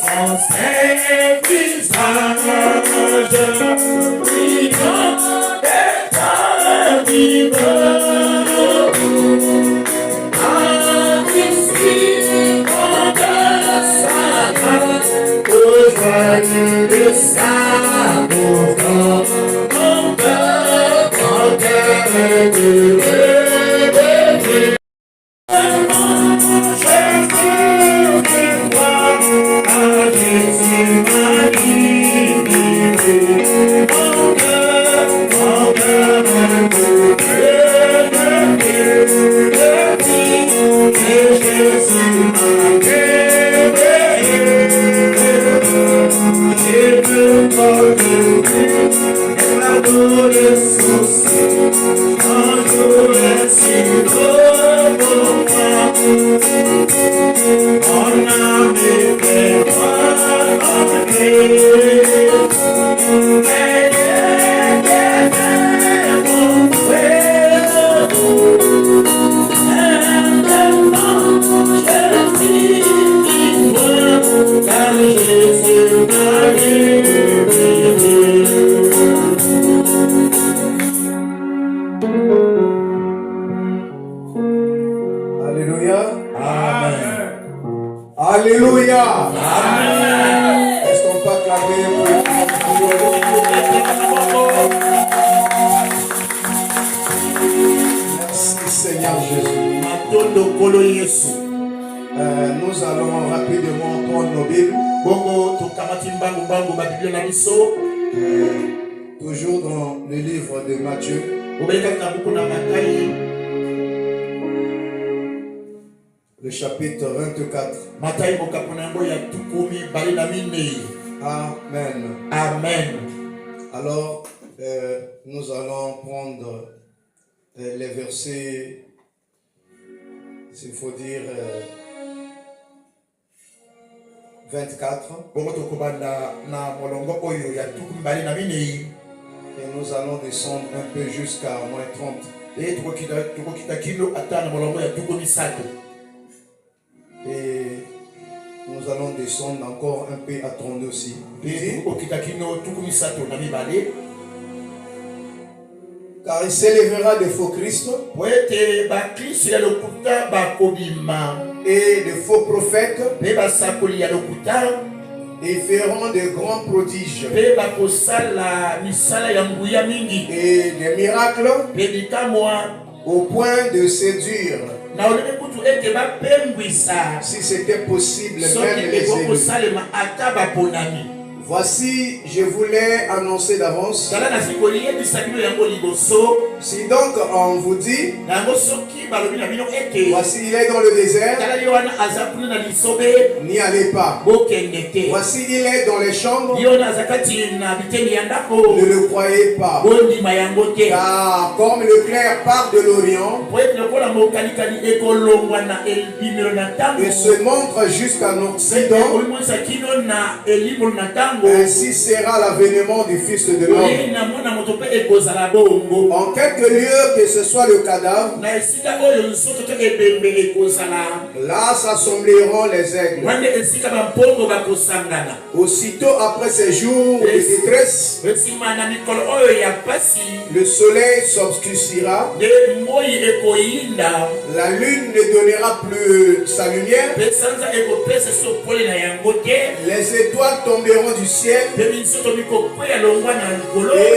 son saint visage, brillant et vivant, indiscipline de sa grâce, au joyeux de sa pourtant, mon cœur, de l'éveil. Nous allons rapidement prendre nos Bibles. Toujours dans le livre de Matthieu. Le chapitre 24. Amen. Amen. Alors, nous allons prendre les versets, s'il faut dire, 24. Et nous allons descendre un peu jusqu'à moins 30. Et nous allons descendre encore un peu à 32 aussi. Car il s'élèvera de faux Christ et de faux prophètes, et feront de grands prodiges et des miracles au point de séduire, si c'était possible, même les élus. Voici, je voulais annoncer d'avance. Si donc on vous dit, voici il est dans le désert, n'y allez pas. Voici il est dans les chambres, ne le croyez pas. Car comme le clair part de l'Orient et se montre jusqu'à l'Occident, ainsi sera l'avènement du Fils de l'homme. En quelques lieux que ce soit le cadavre, là s'assembleront les aigles. Aussitôt après ces jours de détresse, le soleil s'obscurcira, la lune ne donnera plus sa lumière, les étoiles tomberont du ciel et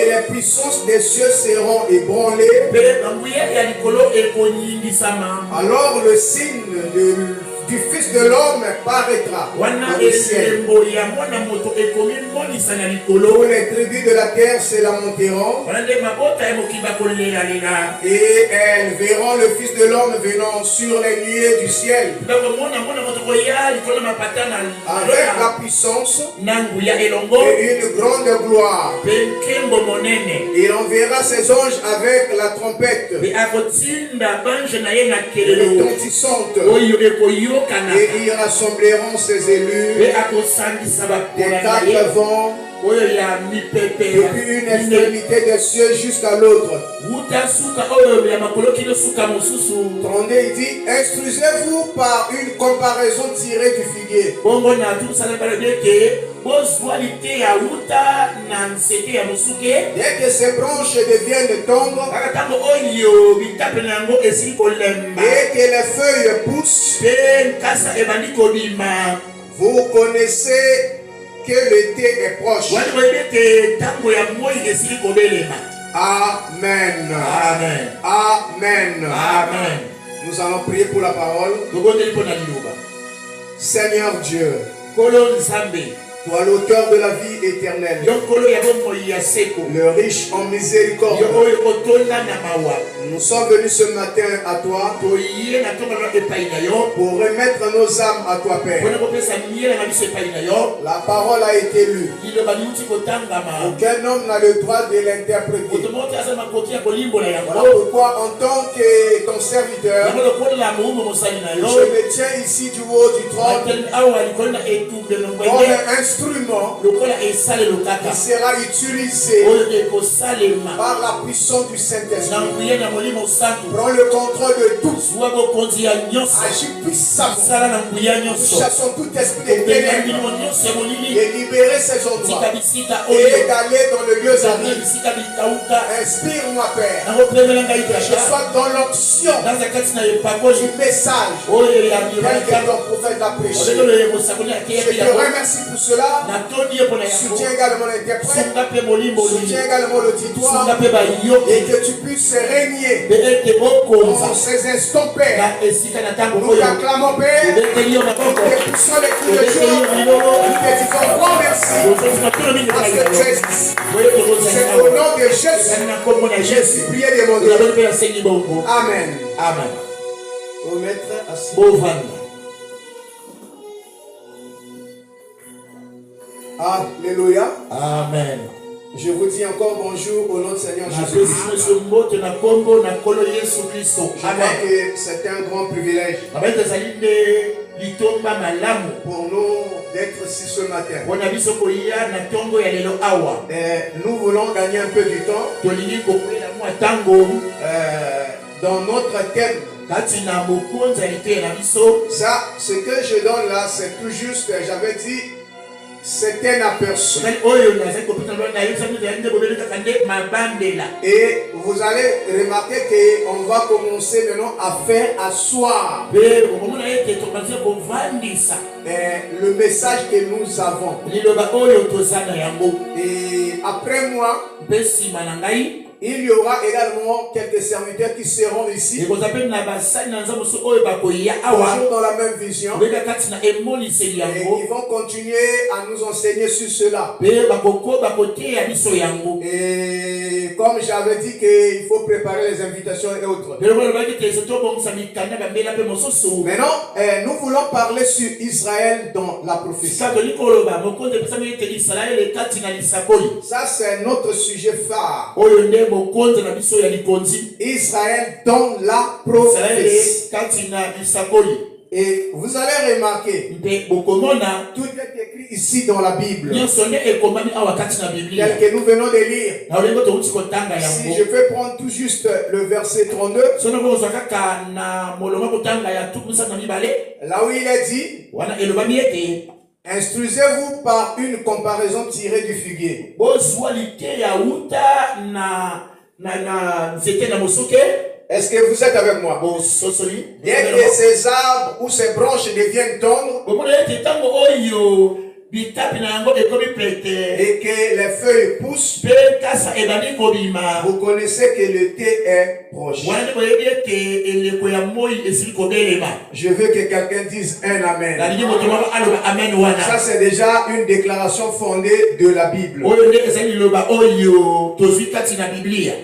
les puissances des cieux seront ébranlées. Alors le signe du Fils de l'homme paraîtra dans le ciel. Tous les tribus de la terre se lamenteront et elles verront le Fils de l'homme venant sur les nuées du ciel avec la puissance et une grande gloire. Il enverra ses anges avec la trompette retentissante et ils rassembleront ses élus des quatre vents depuis une extrémité des cieux jusqu'à l'autre. 32, il dit, instruisez-vous par une comparaison tirée du figuier. Dès que ces branches deviennent tendres et que les feuilles poussent, vous connaissez que l'été est proche. Amen. Amen. Amen. Amen. Nous allons prier pour la parole. Seigneur Dieu, toi l'auteur de la vie éternelle, le riche en miséricorde, nous sommes venus ce matin à toi pour remettre nos âmes à toi, Père. La parole a été lue. Aucun homme n'a le droit de l'interpréter. Voilà pourquoi, en tant que ton serviteur, je me tiens ici du haut du trône comme un instrument qui sera utilisé par la puissance du Saint-Esprit. Prends le contrôle de tout. Agis puissamment. Nous chassons tout esprit de ténèbres et libérer ces endroits et d'aller dans le lieu aride. Inspire-moi, Père. Que je sois dans l'onction du message tel que ton prophète l'a prêché. Je te remercie pour cela. Soutiens également l'interprète, soutiens également l'auditoire, et que tu puisses régner dans ces instants, Père. Nous t'acclamons, Père, nous te poussons les coups de Dieu, nous te disons grand merci parce que tu existes. C'est au nom de Jésus, Jésus, priez et demandez. Amen. Amen. Vous mettre assis. Alléluia. Amen. Je vous dis encore bonjour au nom de Seigneur Jésus. Je crois que c'est un grand privilège pour nous d'être ici ce matin. Nous voulons gagner un peu du temps dans notre thème. Ça, ce que je donne là, c'est tout juste, j'avais dit, c'est un aperçu. Et vous allez remarquer qu'on va commencer maintenant à faire asseoir le message que nous avons. Et après moi, il y aura également quelques serviteurs qui seront ici, toujours dans la même vision, et ils vont continuer à nous enseigner sur cela. Et comme j'avais dit qu'il faut préparer les invitations et autres. Maintenant, nous voulons parler sur Israël dans la prophétie. Ça, c'est notre sujet phare. Israël dans la prophétie. Et vous allez remarquer, tout est écrit ici dans la Bible, tel que nous venons de lire. Si je peux prendre tout juste le verset 32, là où il est dit, instruisez-vous par une comparaison tirée du figuier. Est-ce que vous êtes avec moi? Dès que ces arbres ou ces branches deviennent tendres et que les feuilles poussent, vous connaissez que l'été est proche. Je veux que quelqu'un dise un amen. Ça, c'est déjà une déclaration fondée de la Bible.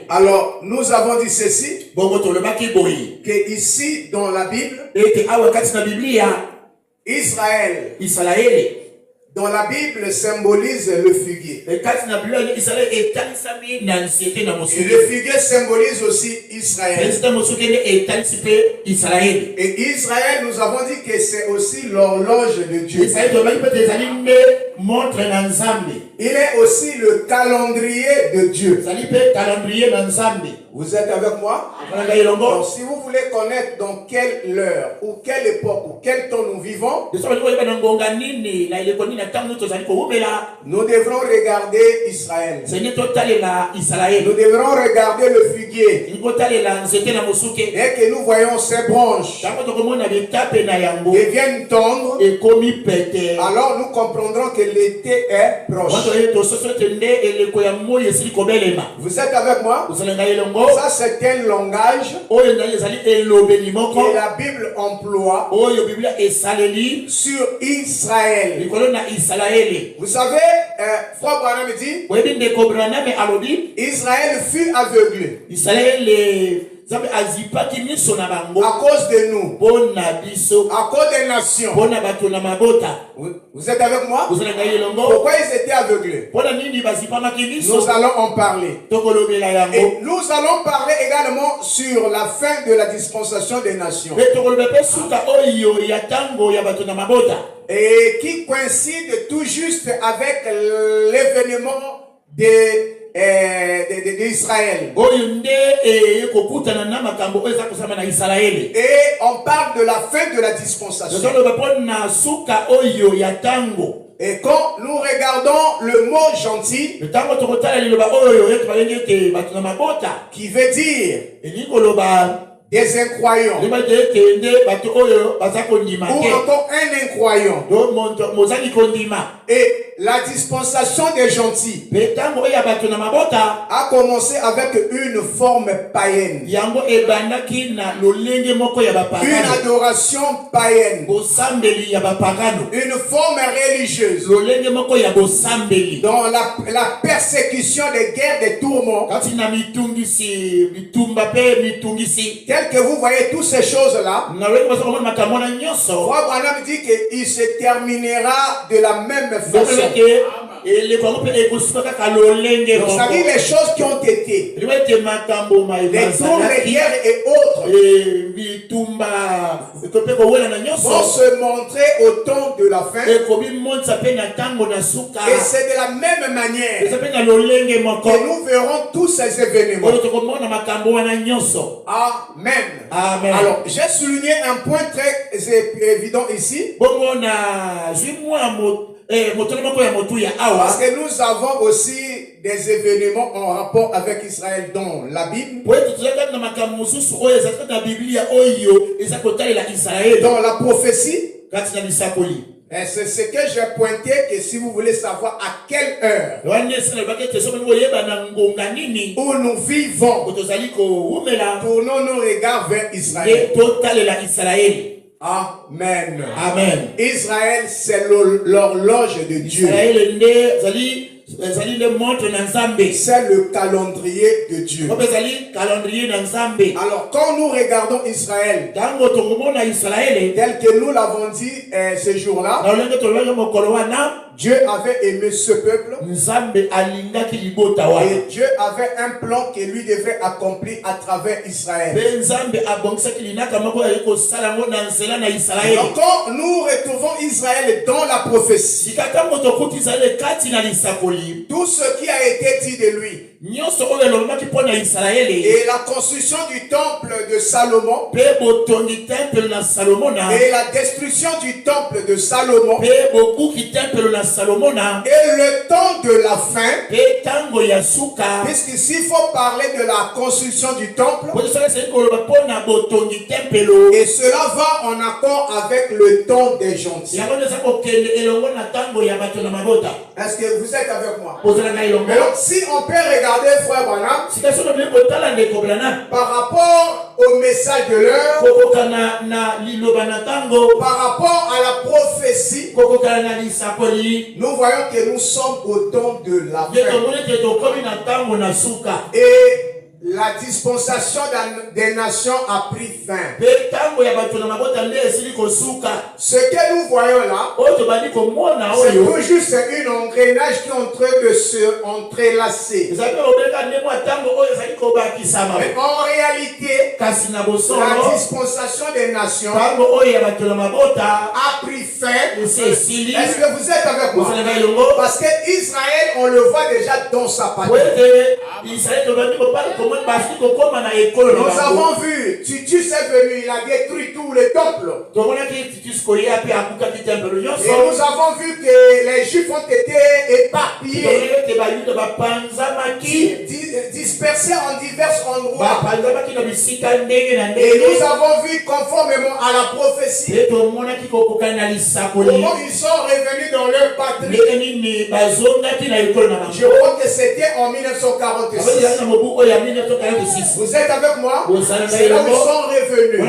Alors, nous avons dit ceci, que ici dans la Bible, Israël dans la Bible symbolise le figuier. Et le figuier symbolise aussi Israël. Et Israël, nous avons dit que c'est aussi l'horloge de Dieu. Il est aussi le calendrier de Dieu. Vous êtes avec moi? Donc, si vous voulez connaître dans quelle heure, ou quelle époque, ou quel temps nous vivons, nous devrons regarder Israël. Nous devrons regarder le figuier. Dès que nous voyons ces branches deviennent tendres, alors nous comprendrons que l'été est proche. Vous êtes avec moi? Ça, c'est un langage que la Bible emploie sur Israël. Vous savez, Frère Branham dit, Israël fut aveuglé à cause de nous, à cause des nations. Vous êtes avec moi? Pourquoi ils étaient aveuglés? Nous allons en parler. Et nous allons parler également sur la fin de la dispensation des nations. Et qui coïncide tout juste avec l'événement d'Israël. Et on parle de la fin de la dispensation. Et quand nous regardons le mot gentil, qui veut dire des incroyants, ou encore un incroyant, et la dispensation des gentils a commencé avec une forme païenne, une adoration païenne, une forme religieuse, dans la persécution, des guerres, des tourments, tel que vous voyez toutes ces choses-là. Frère Branham dit qu'il se terminera de la même façon. Donc, ça dit les choses qui ont été, les tours, les guerres et autres, vont se montrer au temps de la fin. Et c'est de la même manière que nous verrons tous ces événements. Amen. Amen. Alors, j'ai souligné un point très évident ici. Parce que nous avons aussi des événements en rapport avec Israël dans la Bible, dans la prophétie. C'est ce que j'ai pointé, que si vous voulez savoir à quelle heure où nous vivons, tournons nos regards vers Israël. Amen. Amen. Israël, c'est l'horloge de Dieu. C'est le calendrier de Dieu. Alors, quand nous regardons Israël, tel que nous l'avons dit ce jour-là, Dieu avait aimé ce peuple et Dieu avait un plan que lui devait accomplir à travers Israël. Donc quand nous retrouvons Israël dans la prophétie, tout ce qui a été dit de lui, et la construction du temple de Salomon, et la destruction du temple de Salomon, et le temps de la fin, puisqu'ici il faut parler de la construction du temple, et cela va en accord avec le temps des gentils. Est-ce que vous êtes avec moi? Alors, si on peut regarder Frère Branham par rapport au message de l'heure, par rapport à la prophétie, nous voyons que nous sommes au temps de la fin. Et la dispensation des nations a pris fin. Ce que nous voyons là, c'est tout juste un engrenage qui est en train de se entrelacer. Mais en réalité, la dispensation des nations a pris fin. Est-ce que vous êtes avec moi? Parce que Israël, on le voit déjà dans sa patrie. Nous avons vu, Titus est venu, il a détruit tout le temple. Et nous avons vu que les Juifs ont été éparpillés, dispersés en divers endroits. Et nous avons vu, conformément à la prophétie, comment ils sont revenus dans leur patrie. Je crois que c'était en 1946. Vous êtes avec moi? C'est là où ils sont revenus.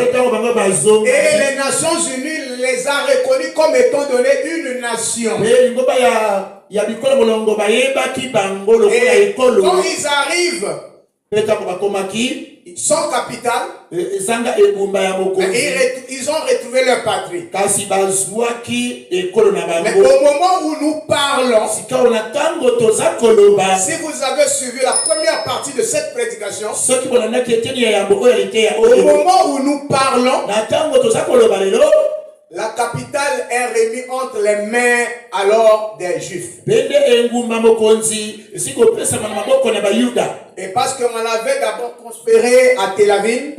Et les Nations Unies les a reconnus comme étant donné une nation. Et quand ils arrivent, sans capitale, ils ont retrouvé leur patrie. Mais au moment où nous parlons, si vous avez suivi la première partie de cette prédication, au moment où nous parlons, la capitale est remise entre les mains alors des Juifs. Et parce qu'on l'avait d'abord transféré à Tel Aviv,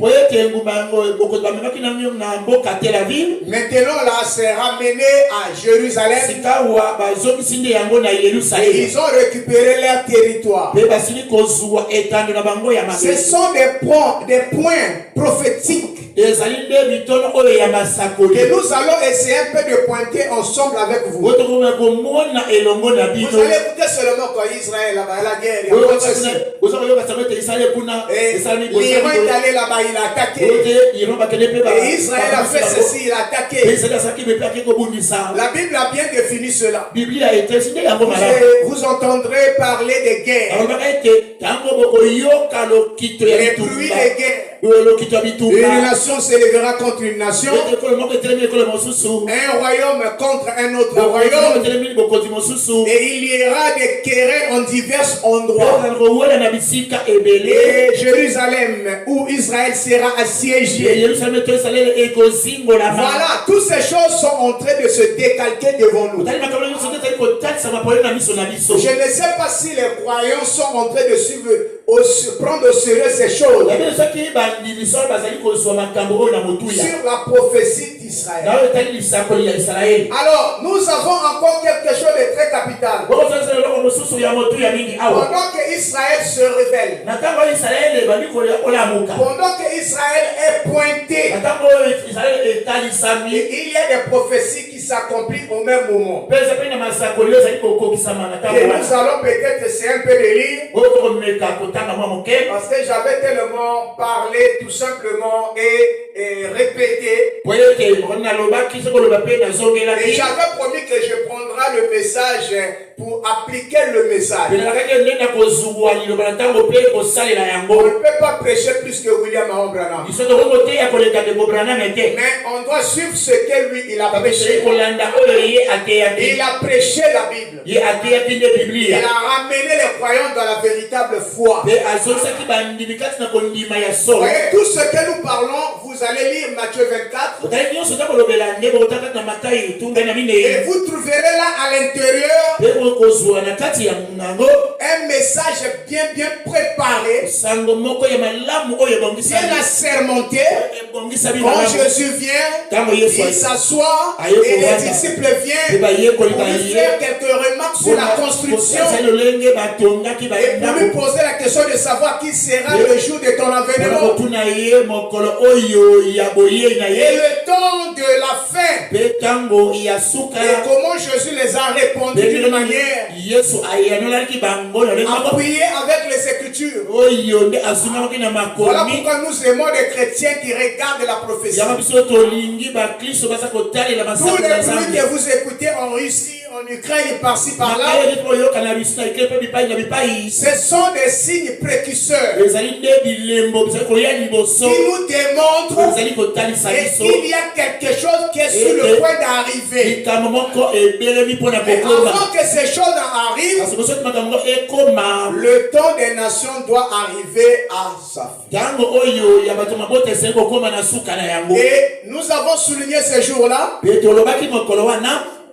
maintenant là c'est ramené à Jérusalem. Et ils ont récupéré leur territoire. Ce sont des points prophétiques que nous allons essayer un peu de pointer ensemble avec vous. Vous allez écouter seulement quand Israël là-bas, la guerre, il y a pas de souci. L'Iran est allé là-bas, il a attaqué. Et Israël a fait ceci, il a attaqué. La Bible a bien défini cela. Vous entendrez parler des guerres. Les bruits des guerres. Une nation s'élèvera contre une nation. Un royaume contre un autre royaume. Et il y aura des querelles en divers endroits. Et Jérusalem où Israël sera assiégé. Voilà, toutes ces choses sont en train de se décalquer devant nous. Je ne sais pas si les croyants sont en train de suivre, prendre au sérieux ces choses. Sur la prophétie d'Israël. Alors, nous avons encore quelque chose de très capital. Pendant que Israël se révèle, pendant que Israël est pointé, il y a des prophéties qui s'accomplissent au même moment. Et nous allons peut-être essayer un peu de lire, parce que j'avais tellement parlé tout simplement et répété. Et j'avais promis que je prendrai le message pour appliquer le message. On ne peut pas prêcher plus que William Branham. Mais on doit suivre ce que lui il a prêché. Il a prêché la Bible. Il a ramené les croyants dans la véritable foi. Et tout ce que nous parlons, vous allez lire Matthieu 24. Et vous trouverez là à l'intérieur un message bien préparé, bien assermenté. Quand Jésus vient, il s'assoit et les disciples viennent pour lui faire quelques remarques sur la construction et pour lui poser la question de savoir qui sera le jour de ton avènement et le temps de la fin et comment Jésus les a répondu d'une manière appuyée avec les Écritures. Voilà pourquoi nous aimons les chrétiens qui regardent la prophétie. Tous les bruits que vous écoutez en Russie, en en Ukraine, par-ci, par-là. Ce sont des signes précurseurs qui nous démontrent qu'il y a quelque chose qui est sur le point d'arriver. Mais avant que ces choses arrivent, le temps des nations doit arriver à sa fin. Et nous avons souligné ces jours-là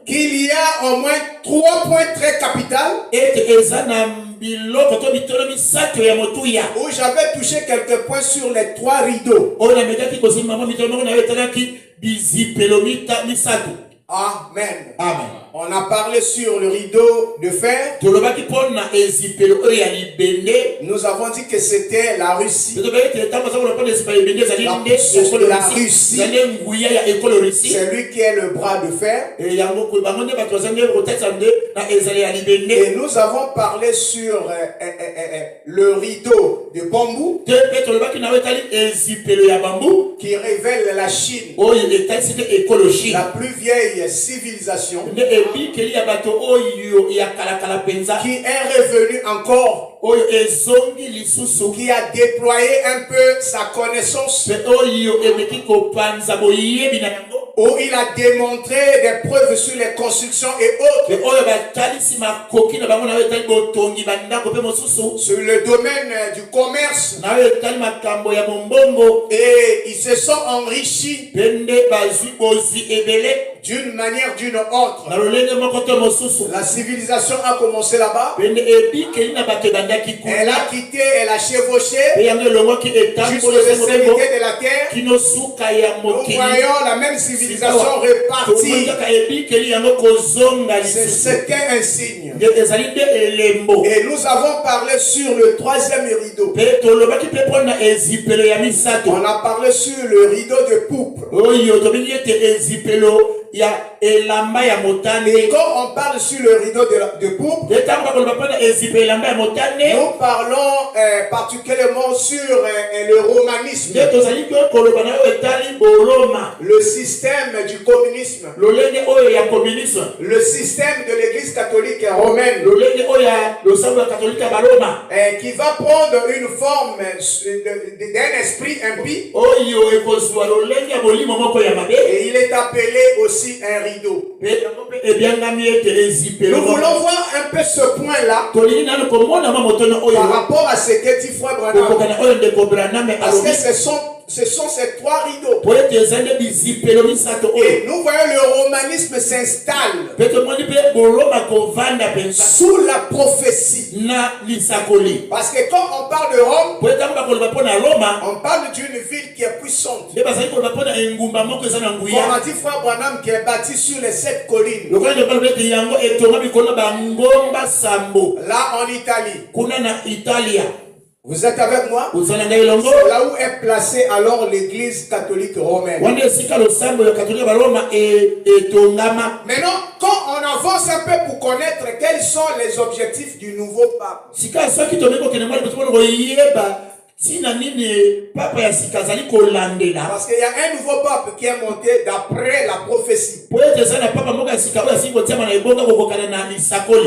qu'il y a au moins 3 points très capitaux où j'avais touché quelques points sur les 3 rideaux. Amen. Amen. On a parlé sur le rideau de fer. Nous avons dit que c'était la Russie. La Russie. C'est lui qui est le bras de fer. Et nous avons parlé sur le rideau de bambou qui révèle la Chine, la plus vieille civilisation, qui est revenu encore, qui a déployé un peu sa connaissance, où il a démontré des preuves sur les constructions et autres, sur le domaine du commerce, et ils se sont enrichis d'une manière d'une autre. La civilisation a commencé là-bas. Elle a quitté, elle a chevauché jusqu'aux extrémités de la terre. Nous voyons la même civilisation repartie. C'est un signe. Et nous avons parlé sur le 3e rideau. On a parlé sur le rideau de poupe. Et quand on parle sur le rideau de poupe, nous parlons particulièrement sur le romanisme, le système du communisme, le système de l'église catholique romaine, qui va prendre une forme d'un esprit impie, et il est appelé aussi un rideau. Nous voulons voir un peu ce point-là par rapport à ce que dit Frère Branham, parce que ce sont ces 3 rideaux. Et nous voyons le romanisme s'installe sous la prophétie. Parce que quand on parle de Rome, on parle d'une ville qui est puissante. On a dit Frère Branham qui est bâti sur les 7 collines. Là en Italie. Vous êtes avec moi? C'est là où est placée alors l'église catholique romaine. Maintenant, quand on avance un peu pour connaître quels sont les objectifs du nouveau pape, parce qu'il y a un nouveau pape qui est monté d'après la prophétie.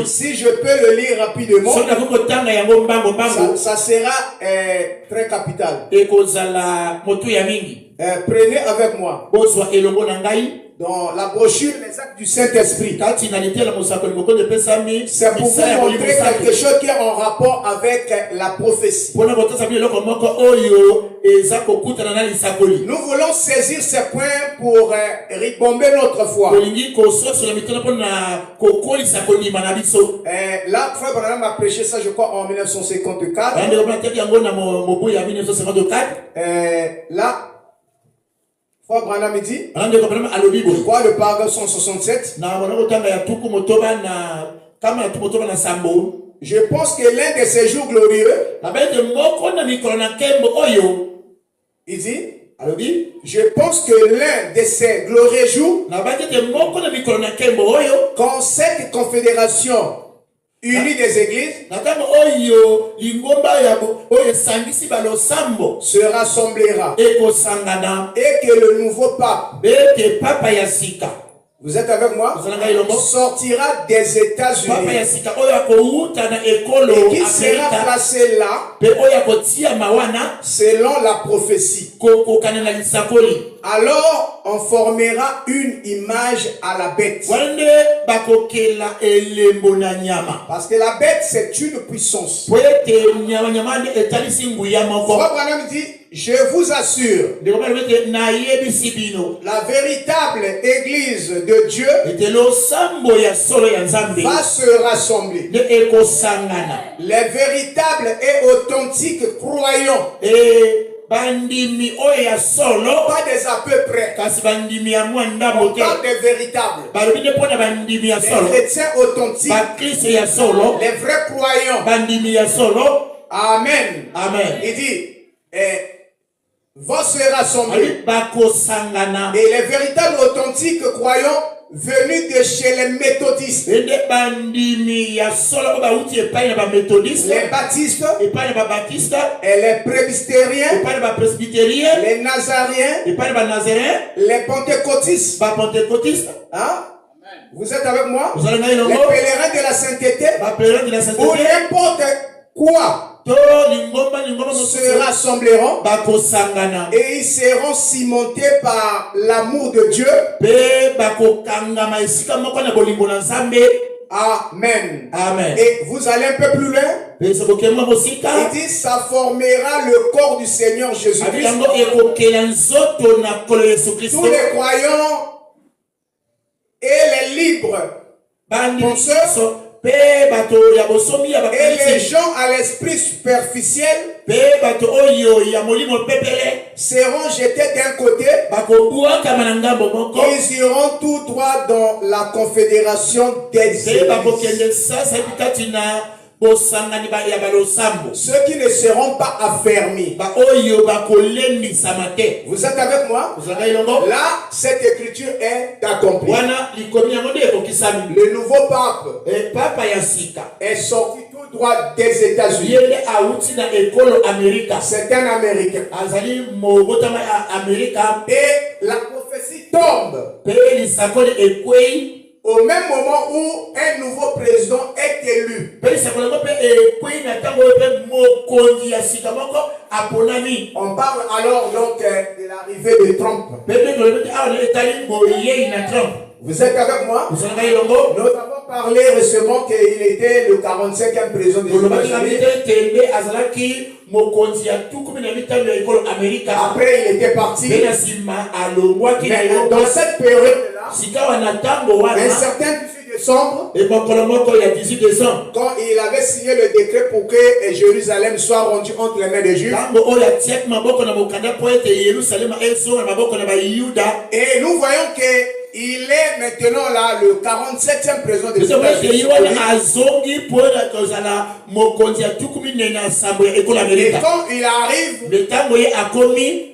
Si je peux le lire rapidement, ça sera très capital. Prenez avec moi dans la brochure Les Actes du Saint-Esprit. C'est pour vous montrer quelque chose qui est en rapport avec la prophétie. Nous voulons saisir ces points pour ribomber notre foi. Là, Frère Branham a prêché ça, je crois, en 1954. Là, Frère Branham dit, quoi, le paragraphe 167, je pense que l'un de ces jours glorieux, il dit, je pense que l'un de ces glorieux jours, quand cette confédération unie des églises se rassemblera et que le nouveau pape Vous êtes avec moi? Sortira des États-Unis et qui sera placé là selon la prophétie. Alors on formera une image à la bête. Parce que la bête c'est une puissance. Je vous assure, la véritable église de Dieu va se rassembler. Les véritables et authentiques croyants, pas des à peu près, on parle des véritables, les chrétiens authentiques, les vrais croyants. Amen. Amen. Il dit, vont se rassembler. Et les véritables authentiques croyants venus de chez les méthodistes, les baptistes, et les presbytériens, les nazariens, les pentecôtistes. Hein? Vous êtes avec moi? Les pèlerins de la sainteté, ou n'importe quoi se rassembleront et ils seront cimentés par l'amour de Dieu. Amen. Amen. Et vous allez un peu plus loin. Il dit ça formera le corps du Seigneur Jésus-Christ. Tous les croyants et les libres penseurs et les gens à l'esprit superficiel seront jetés d'un côté. Ils iront tout droit dans la confédération des églises. Ceux qui ne seront pas affermis. Vous êtes avec moi? Là, cette écriture est accomplie. Le nouveau pape est sorti tout droit des États-Unis. C'est un Américain. Et la prophétie tombe au même moment où un nouveau président est élu. On parle alors donc de l'arrivée de Trump. Vous êtes avec moi? Nous avons parlé récemment qu'il était le 45e président des États-Unis. Après, il était parti. Mais dans cette période-là, un certain 18 décembre, quand il avait signé le décret pour que Jérusalem soit rendu entre les mains des Juifs, et nous voyons que il est maintenant là le 47e président des États-Unis. Et quand il arrive,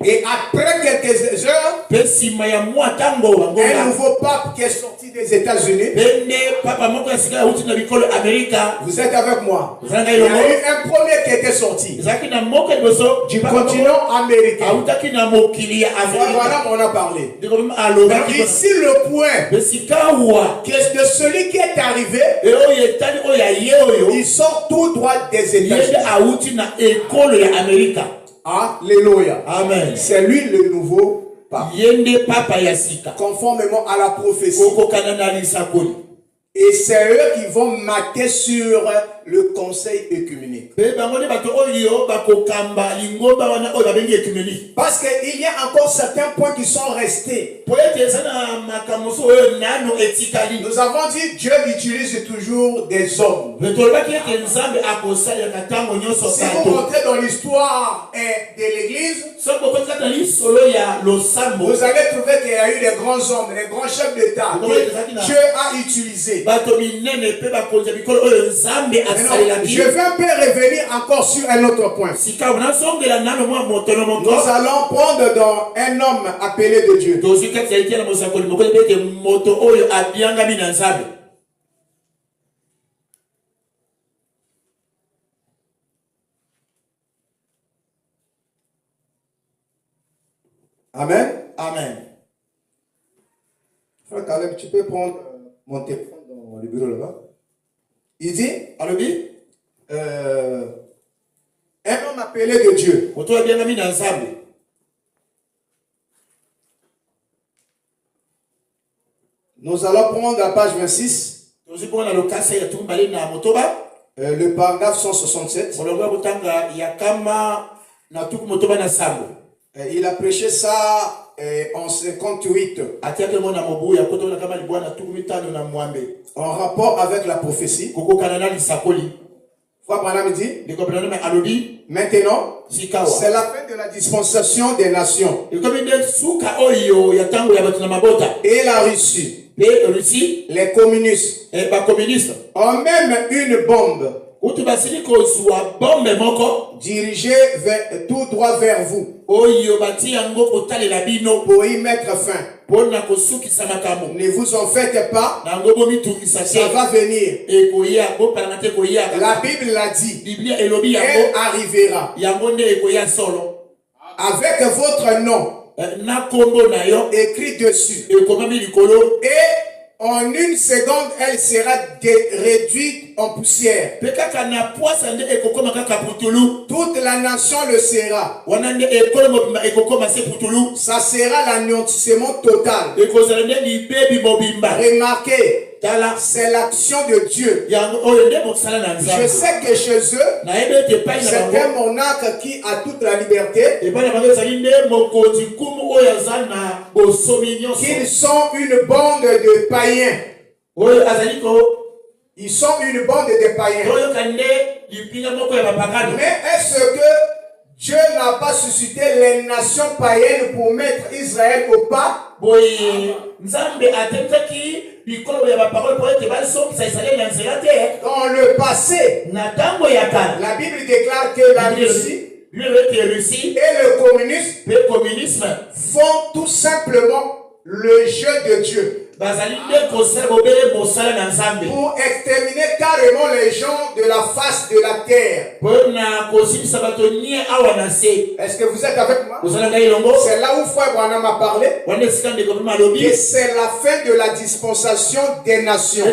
et après quelques heures, un nouveau pape qui est sorti des États-Unis. Vous êtes avec moi? Il y a eu un premier qui était sorti du continent américain. Voilà, on a parlé. Ici le point que de celui qui est arrivé, il sort tout droit des États-Unis. Alléluia. Amen. C'est lui le nouveau pape. Conformément à la prophétie. Et c'est eux qui vont marquer sur le conseil œcuménique. Parce qu'il y a encore certains points qui sont restés. Nous avons dit Dieu utilise toujours des hommes. Si vous rentrez dans l'histoire de l'Église, vous allez trouver qu'il y a eu des grands hommes, des grands chefs d'État que Dieu a utilisés. Je vais un peu revenir encore sur un autre point. Nous allons prendre dans un homme appelé de Dieu. Amen. Amen. Faut Caleb, tu peux prendre mon téléphone dans le bureau là-bas. Il dit, un homme appelé de Dieu. Nous allons prendre la page 26. Le paragraphe 167. Il a prêché ça en 58. En rapport avec la prophétie. Frère Branham dit, maintenant, c'est la fin de la dispensation des nations. Et la Russie, les communistes, ont même une bombe dirigée tout droit vers vous pour y mettre fin. Ne vous en faites pas, ça va venir. La Bible l'a dit, elle arrivera. Avec votre nom écrit dessus. Et en une seconde, elle sera réduite en poussière. Toute la nation le sera. Ça sera l'anéantissement total. Remarquez, c'est l'action de Dieu. Je sais que chez eux, c'est un monarque qui a toute la liberté. Qu'ils sont une bande de païens. Ils sont une bande de païens. Mais est-ce que Dieu n'a pas suscité les nations païennes pour mettre Israël au pas? Dans le passé, la Bible déclare que la Russie et le communisme font tout simplement le jeu de Dieu pour exterminer carrément les gens de la face de la terre. Est-ce que vous êtes avec moi? C'est là où Frère Branham a parlé que c'est la fin de la dispensation des nations.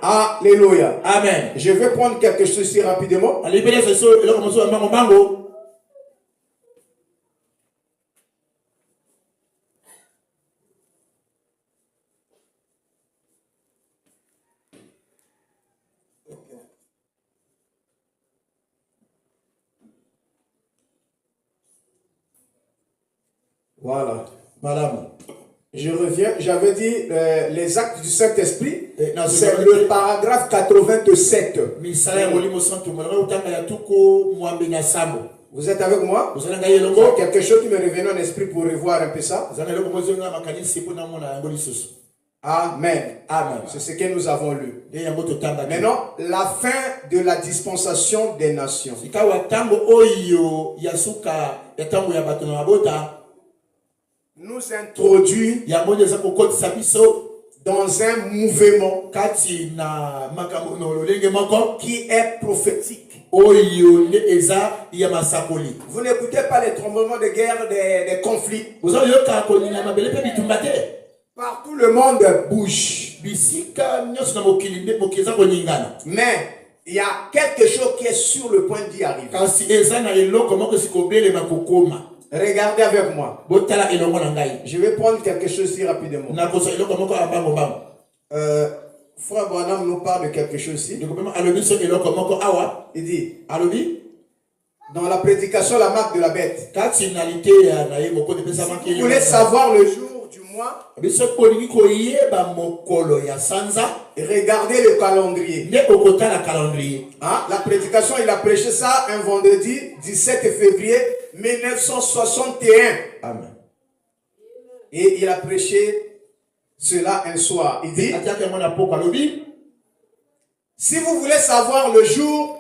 Alléluia. Amen. Je vais prendre quelque chose ici rapidement. Voilà. Madame. Je reviens. J'avais dit les actes du Saint-Esprit. C'est le paragraphe 87. Vous êtes avec moi? Il y a quelque chose qui me revenait en esprit pour revoir un peu ça. Amen. Amen. C'est ce que nous avons lu. Maintenant, la fin de la dispensation des nations. Nous introduit dans un mouvement qui est prophétique. Vous n'écoutez pas les tremblements de guerre, des conflits. Partout le monde bouge. Mais il y a quelque chose qui est sur le point d'y arriver. Regardez avec moi. Je vais prendre quelque chose ici rapidement. Frère Branham nous parle de quelque chose ici. Il dit, dans la prédication, la marque de la bête. Si vous voulez savoir le jour du mois, regardez le calendrier. La prédication, il a prêché ça un vendredi 17 février 1961. Amen. Et il a prêché cela un soir. Il dit, si vous voulez savoir le jour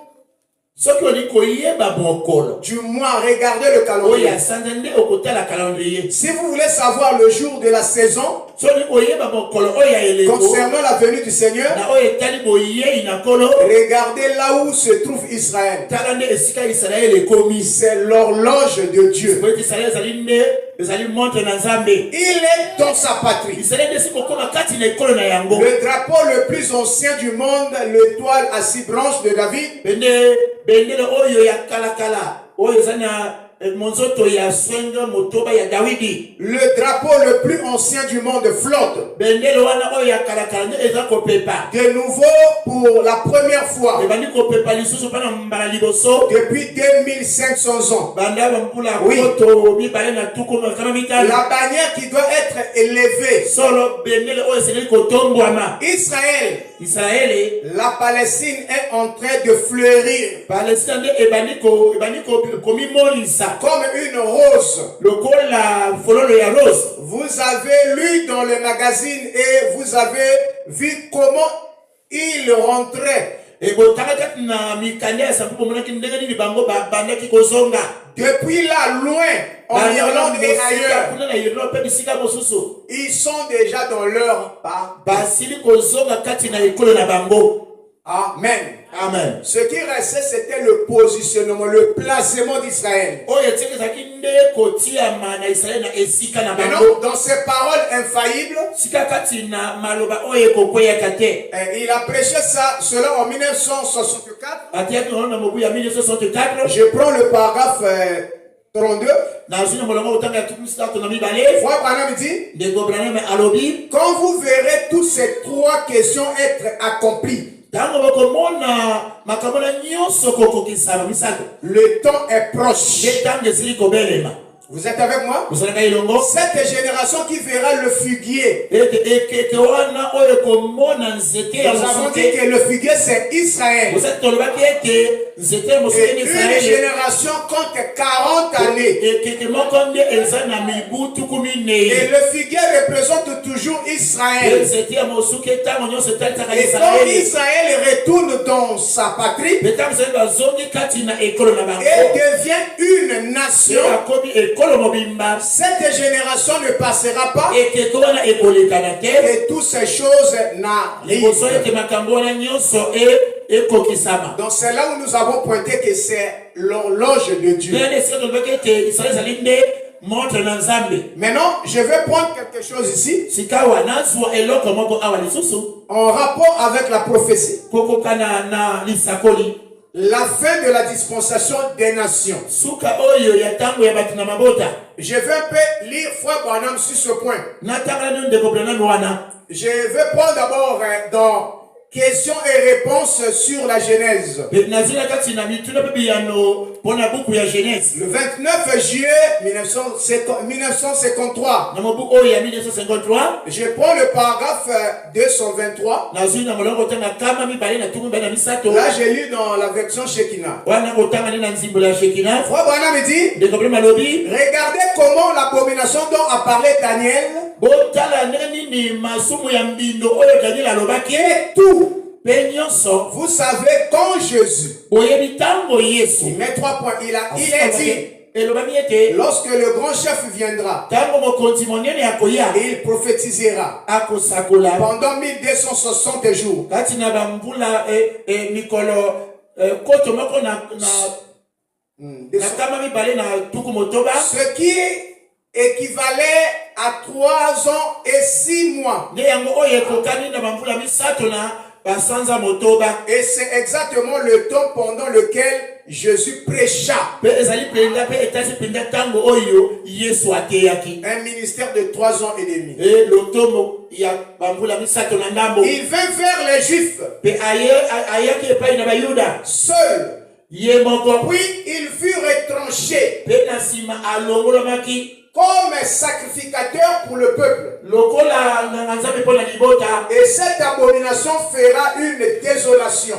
du mois, regardez le calendrier. Si vous voulez savoir le jour de la saison concernant la venue du Seigneur, regardez là où se trouve Israël. C'est l'horloge de Dieu. Il est dans sa patrie. Le drapeau le plus ancien du monde, l'étoile à 6 branches de David. Le drapeau le plus ancien du monde flotte. De nouveau, pour la première fois, depuis 2500 ans. Oui. La bannière qui doit être élevée. Israël, la Palestine est en train de fleurir. Comme une rose. Vous avez lu dans le magazine et vous avez vu comment il rentrait. Depuis là, loin, en Irlande et ailleurs, ils sont déjà dans leur pas. Amen. Amen. Ce qui restait, c'était le positionnement, le placement d'Israël. Maintenant, dans ses paroles infaillibles, il a prêché cela en 1964. Je prends le paragraphe 32. Frère Branham dit, quand vous verrez toutes ces 3 questions être accomplies, le temps est proche. Vous êtes avec moi? Cette génération qui verra le figuier. Nous avons dit que le figuier c'est Israël. Et une génération compte 40 années. Et le figuier représente toujours Israël. Et quand Israël retourne dans sa patrie et devient une nation, cette génération ne passera pas et toutes ces choses n'arrivent. Donc c'est là où nous avons pointé que c'est l'horloge de Dieu. Maintenant, je vais prendre quelque chose ici en rapport avec la prophétie. La fin de la dispensation des nations. Je vais un peu lire Frère Branham sur ce point. Je vais prendre d'abord dans questions et réponses sur la Genèse. Le 29 juillet 1953. Je prends le paragraphe 223. Là, j'ai lu dans la version Shekinah. Frère Branham me dit, regardez comment l'abomination dont a parlé Daniel est tout. Vous savez, quand Jésus, il met 3 points, il a dit, lorsque le grand chef viendra, il prophétisera pendant 1260 jours. Ce qui équivalait à 3 ans et 6 mois. Et c'est exactement le temps pendant lequel Jésus prêcha. Un ministère de 3 ans et demi. Il vint vers les Juifs seuls. Puis il fut retranché comme sacrificateur pour le peuple. Et cette abomination fera une désolation.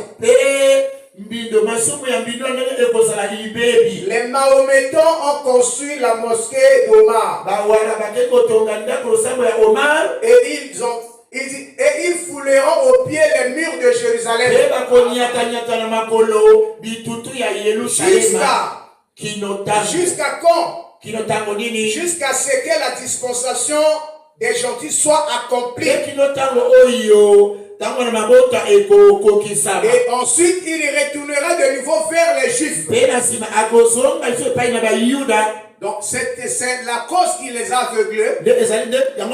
Les Mahométans ont construit la mosquée d'Omar. Et ils fouleront au pied les murs de Jérusalem. Jusqu'à quand? Jusqu'à ce que la dispensation des gentils soit accomplie. Et ensuite, il retournera de nouveau vers les Juifs. Donc c'est la cause qui les a aveuglés. Quand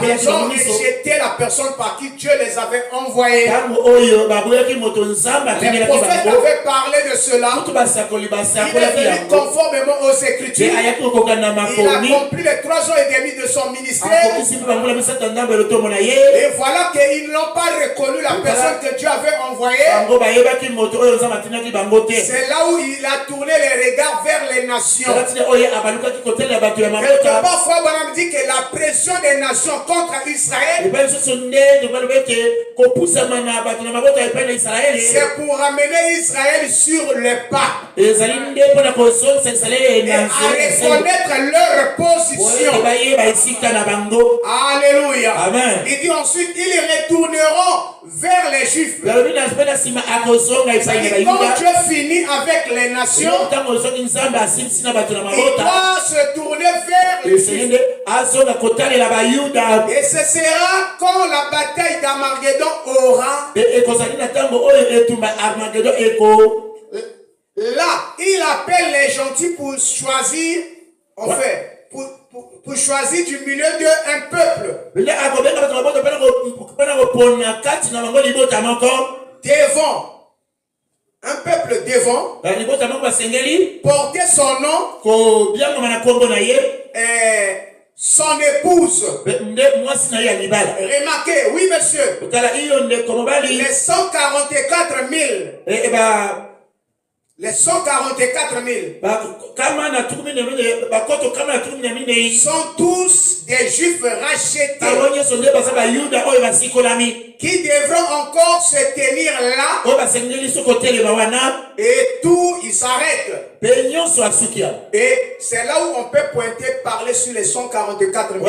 ils ont rejeté la personne par qui Dieu les avait envoyés. Les prophètes avaient parlé de cela. Il est venu conformément aux Écritures. Il a accompli les 3 ans et demi de son ministère. Et voilà qu'ils n'ont pas reconnu la personne que Dieu avait envoyée. C'est là où il a tourné les regards vers les nations. Quelque part, Frère Branham dit que la pression des nations contre Israël, c'est pour ramener Israël sur les pas et à reconnaître leur position. Alléluia. Amen. Il dit ensuite, ils retourneront vers les Juifs. Quand Dieu finit avec les nations, il doit se tourner vers les Juifs. Et ce sera quand la bataille d'Armageddon aura. Là, il appelle les gentils pour choisir, en fait, pour choisir du milieu d'un peuple. Devant. Un peuple devant. Porter son nom. Son épouse. Remarquez, oui monsieur. Les 144 000. Les 144 000 sont tous des Juifs rachetés qui devront encore se tenir là et tout, il s'arrête. Et c'est là où on peut parler sur les 144 000.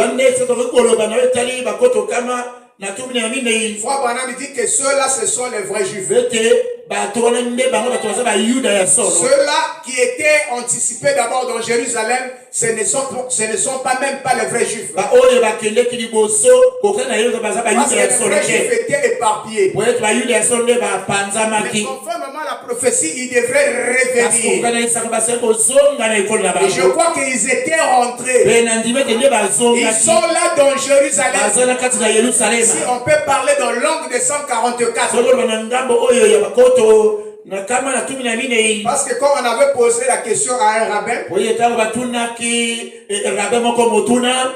Frère Branham dit que ceux-là, ce sont les vrais Juifs. Ceux-là qui étaient anticipés d'abord dans Jérusalem, ce ne sont pas même pas les vrais Juifs. Parce que les vrais Juifs étaient éparpillés. Mais conformément à la prophétie, ils devraient revenir. Et je crois qu'ils étaient rentrés. Ils sont là dans Jérusalem. Si on peut parler dans langue de 144. Parce que quand on avait posé la question à un rabbin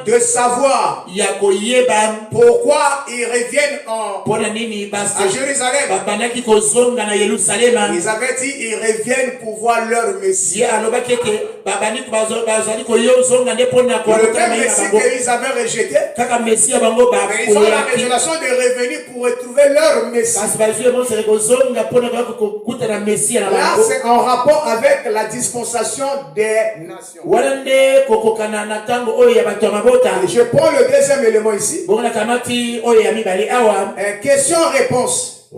de savoir pourquoi ils reviennent à Jérusalem, ils avaient dit ils reviennent pour voir leur Messie. Le même Messie qu'ils avaient rejeté, mais ils ont la révélation de revenir pour retrouver leur Messie. Là, c'est en rapport avec la dispensation des nations. Et je prends le deuxième élément ici. Question-réponse.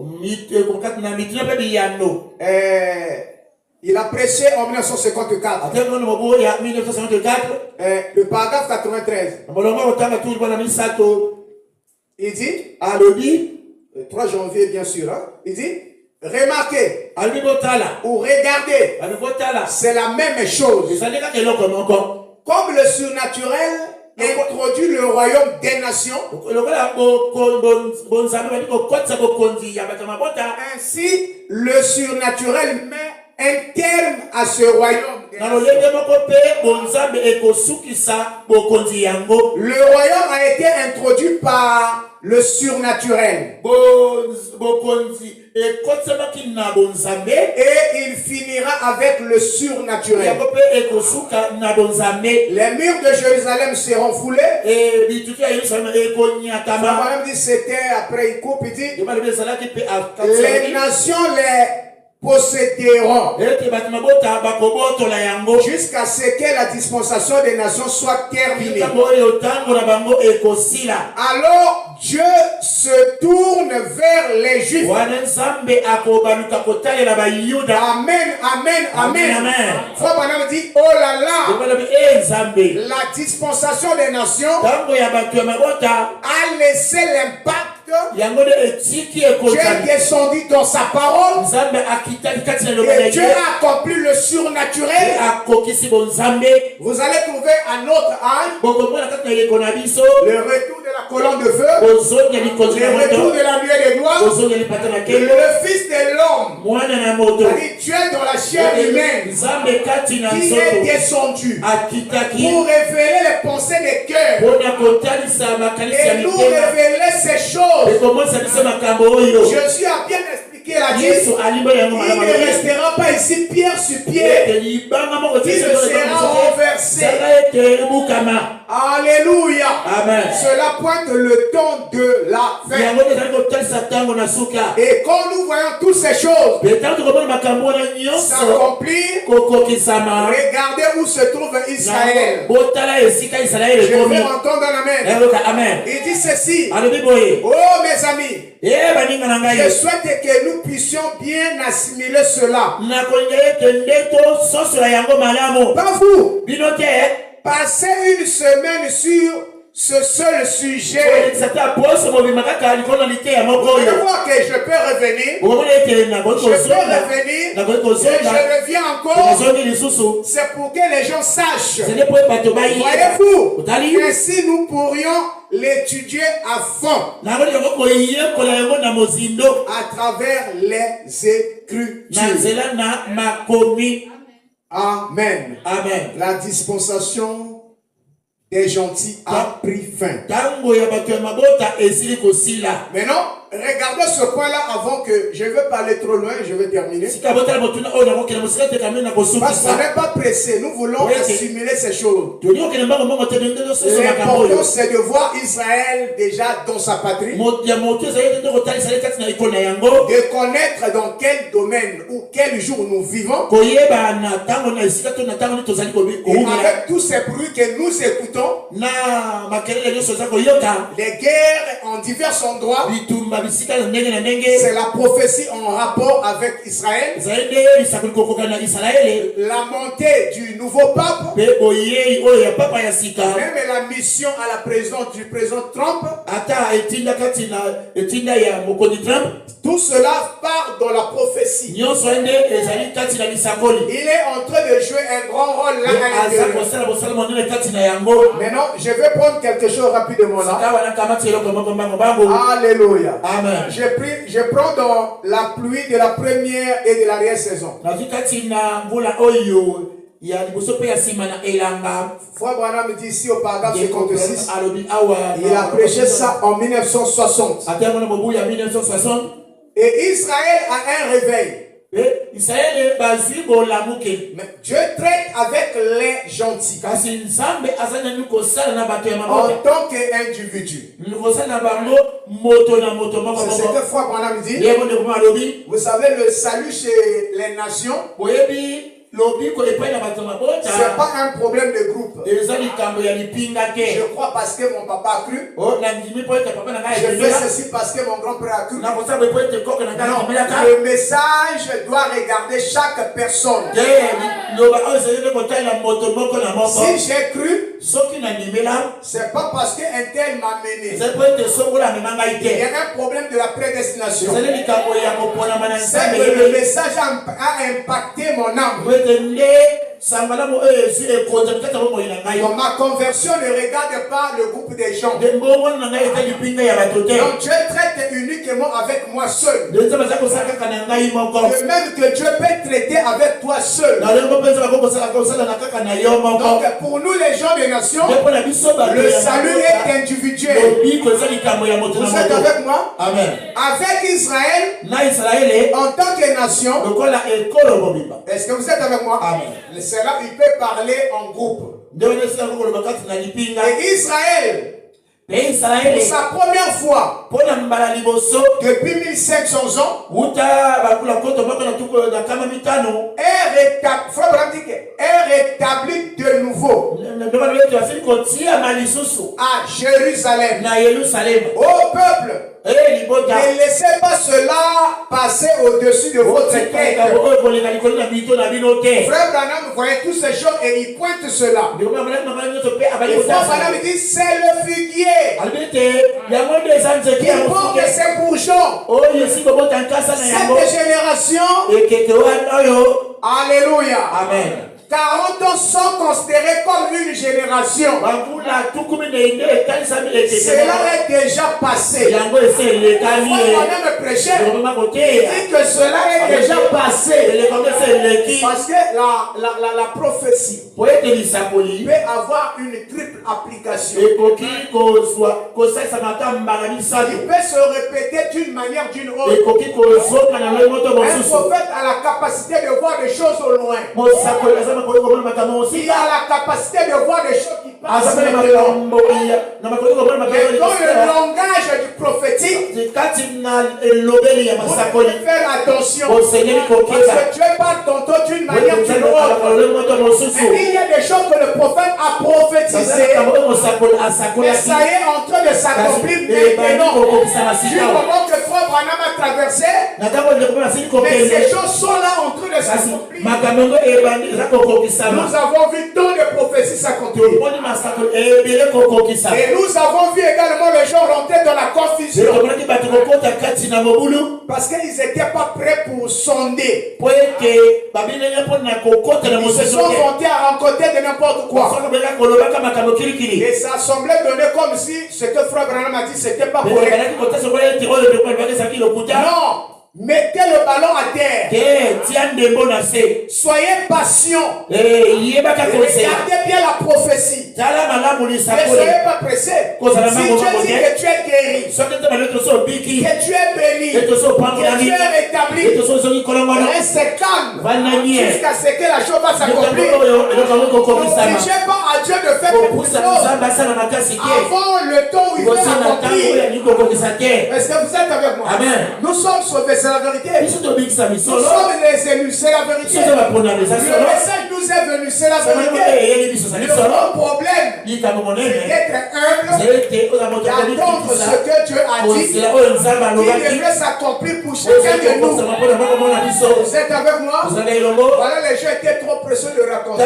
Il a prêché en 1954. Le paragraphe 93. Il dit, le 3 janvier bien sûr, hein, il dit, remarquez ou regardez, c'est la même chose. Comme le surnaturel introduit le royaume des nations, ainsi le surnaturel met un terme à ce royaume. Le royaume a été introduit par le surnaturel. Et il finira avec le surnaturel. Les murs de Jérusalem seront foulés. Abraham dit c'était après il coupe, il dit les nations les posséderont jusqu'à ce que la dispensation des nations soit terminée. Alors Dieu se tourne vers les Juifs. Amen, amen, amen. Frère Branham dit, oh là là, la dispensation des nations a laissé l'impact Dieu est descendu dans sa parole et Dieu a accompli le surnaturel. Vous allez trouver un autre âge, le retour de la colonne de feu, le retour de la nuée de gloire, et le Fils de l'homme, c'est-à-dire Dieu dans la chair humaine, qui est descendu pour révéler les pensées des cœurs et nous révéler ces choses. Jésus a bien expliqué la vie. Il ne restera pas ici pierre sur pierre. Il ne sera renversé. Alléluia. Amen. Cela pointe le temps de la fin. Et quand nous voyons toutes ces choses s'accomplir, regardez où se trouve Israël. Je vais entendre un amen. Il dit ceci. Oh mes amis, je souhaite que nous puissions bien assimiler cela. Pas vous. Passez une semaine sur ce seul sujet. Vous allez voir que je peux revenir. Et je reviens encore. C'est pour que les gens sachent. Voyez-vous, ainsi nous pourrions l'étudier à fond à travers les Écritures. Amen. Amen. La dispensation des gentils a pris fin. Maintenant, regardez ce point-là avant que je veux parler trop loin, je vais terminer. Parce qu'on n'est pas pressé, nous voulons assimiler ces choses. L'important c'est de voir Israël déjà dans sa patrie, de connaître dans quel domaine ou quel jour nous vivons, et avec tous ces bruits que nous écoutons, les guerres en divers endroits, c'est la prophétie en rapport avec Israël. La montée du nouveau pape, même la mission à la présidence du président Trump. Tout cela part dans la prophétie. Il est en train de jouer un grand rôle là à l'intérieur. Maintenant, je vais prendre quelque chose rapidement là. Alléluia. Amen. Je prends dans la pluie de la première et de l'arrière-saison. Frère Branham dit ici au paragraphe 56, il a prêché ça en 1960. Et Israël a un réveil. Mais Dieu traite avec les gentils en tant qu'individu. C'est ce que Frère Branham dit. Vous savez, le salut chez les nations, c'est pas un problème de groupe. Je crois parce que mon papa a cru. Je fais ceci parce que mon grand-père a cru. Non, le message doit regarder chaque personne. Si j'ai cru, c'est pas parce qu'un tel m'a mené. Il y a un problème de la prédestination. C'est que le message a impacté mon âme. Donc ma conversion ne regarde pas le groupe des gens. Donc Dieu traite uniquement avec moi seul. De même que Dieu peut traiter avec toi seul. Donc pour nous les gens des nations, le salut est individuel. Vous êtes avec moi? Amen. Avec Israël, en tant que nation, est-ce que vous êtes avec moi? Amen. C'est là il peut parler en groupe. Et Israël, pour sa première fois, depuis 1500 ans, est rétabli de nouveau à Jérusalem, au peuple. Ne laissez pas cela passer au-dessus de votre tête. Frère Branham voyait toutes ces choses et il pointe cela. Et Frère Branham dit c'est le figuier. Il porte ses bourgeons. Cette génération. Alléluia. Amen. 40 ans sont considérés comme une génération. Cela est déjà passé. Quand on me prêchait, il dit que cela est déjà passé. Parce que la prophétie peut avoir une triple application. Il peut se répéter d'une manière d'une autre. Un prophète a la capacité de voir des choses au loin. Il a la capacité de voir des choses qui passent maintenant. Et dans le langage du prophétique, vous devez faire attention. Parce que Dieu parle tantôt d'une manière d'une autre. Et il y a des choses que le prophète a prophétisées. Mais ça y est en train de s'accomplir maintenant. Du moment que Frère Branham a traversé, mais ces choses sont là en train de s'accomplir. Nous avons vu tant de prophéties s'accomplir. Et nous avons vu également les gens rentrer dans la confusion. Parce qu'ils n'étaient pas prêts pour sonder. Ils se sont montés à rencontrer de n'importe quoi. Et ça semblait donner comme si ce que Frère Branham a dit, c'était pas correct. Non! Mettez le ballon à terre. Soyez patient. Regardez bien la prophétie. Ne soyez pas pressés. Si Dieu dit que tu es guéri, que tu es béni, que tu es rétabli, reste calme jusqu'à ce que la chose va s'accomplir. N'obligez pas à Dieu de faire quelque chose avant le temps où il va accomplir. Est-ce que vous êtes avec moi? Amen. Nous sommes sauvés. C'est la vérité. Nous sommes les élus, c'est la vérité. Le message nous est venu, c'est la vérité. Le grand problème, c'est d'être humble, d'attendre ce que Dieu a dit, qui devrait s'accomplir pour chacun de nous. Vous êtes avec moi? Voilà, les gens étaient trop pressés de raconter.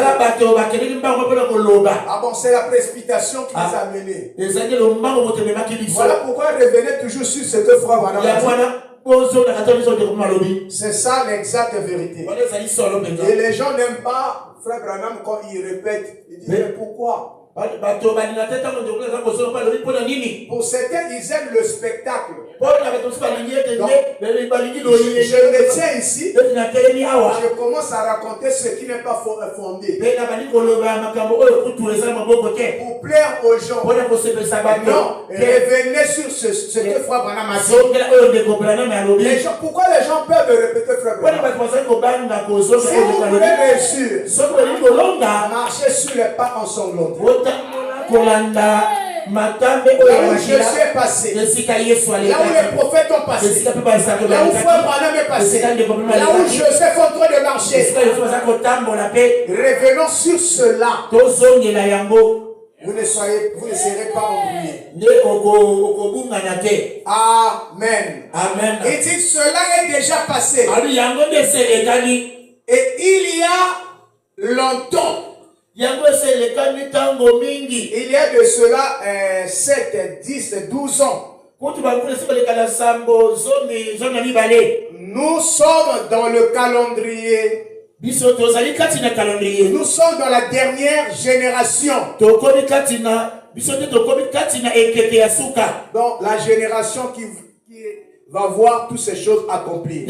Ah bon, c'est la précipitation qui nous a menés. Voilà pourquoi revenez toujours sur ce que Frère Branham a dit. C'est ça l'exacte vérité. Et les gens n'aiment pas Frère Branham quand il répète. Ils disent mais pourquoi? Pour certains, ils aiment le spectacle. Donc, je retiens ici. Je commence à raconter ce qui n'est pas fondé. Pour plaire aux gens. Non, revenez sur ce que Frère Branham a dit. Pourquoi les gens peuvent répéter Frère Branham? Si vous voulez réussir, marchez sur les pas ensanglantés. Là où Jésus est passé, là où les prophètes ont passé, là où Frère Branham est passé, là où Joseph est en train de marcher, revenons sur cela. Vous ne serez pas embrouillés. Amen. Amen. Il dit que cela est déjà passé. Et il y a longtemps. Il y a de cela 7, 10, 12 ans. Nous sommes dans le calendrier. Nous sommes dans la dernière génération. Donc la génération qui va voir toutes ces choses accomplies.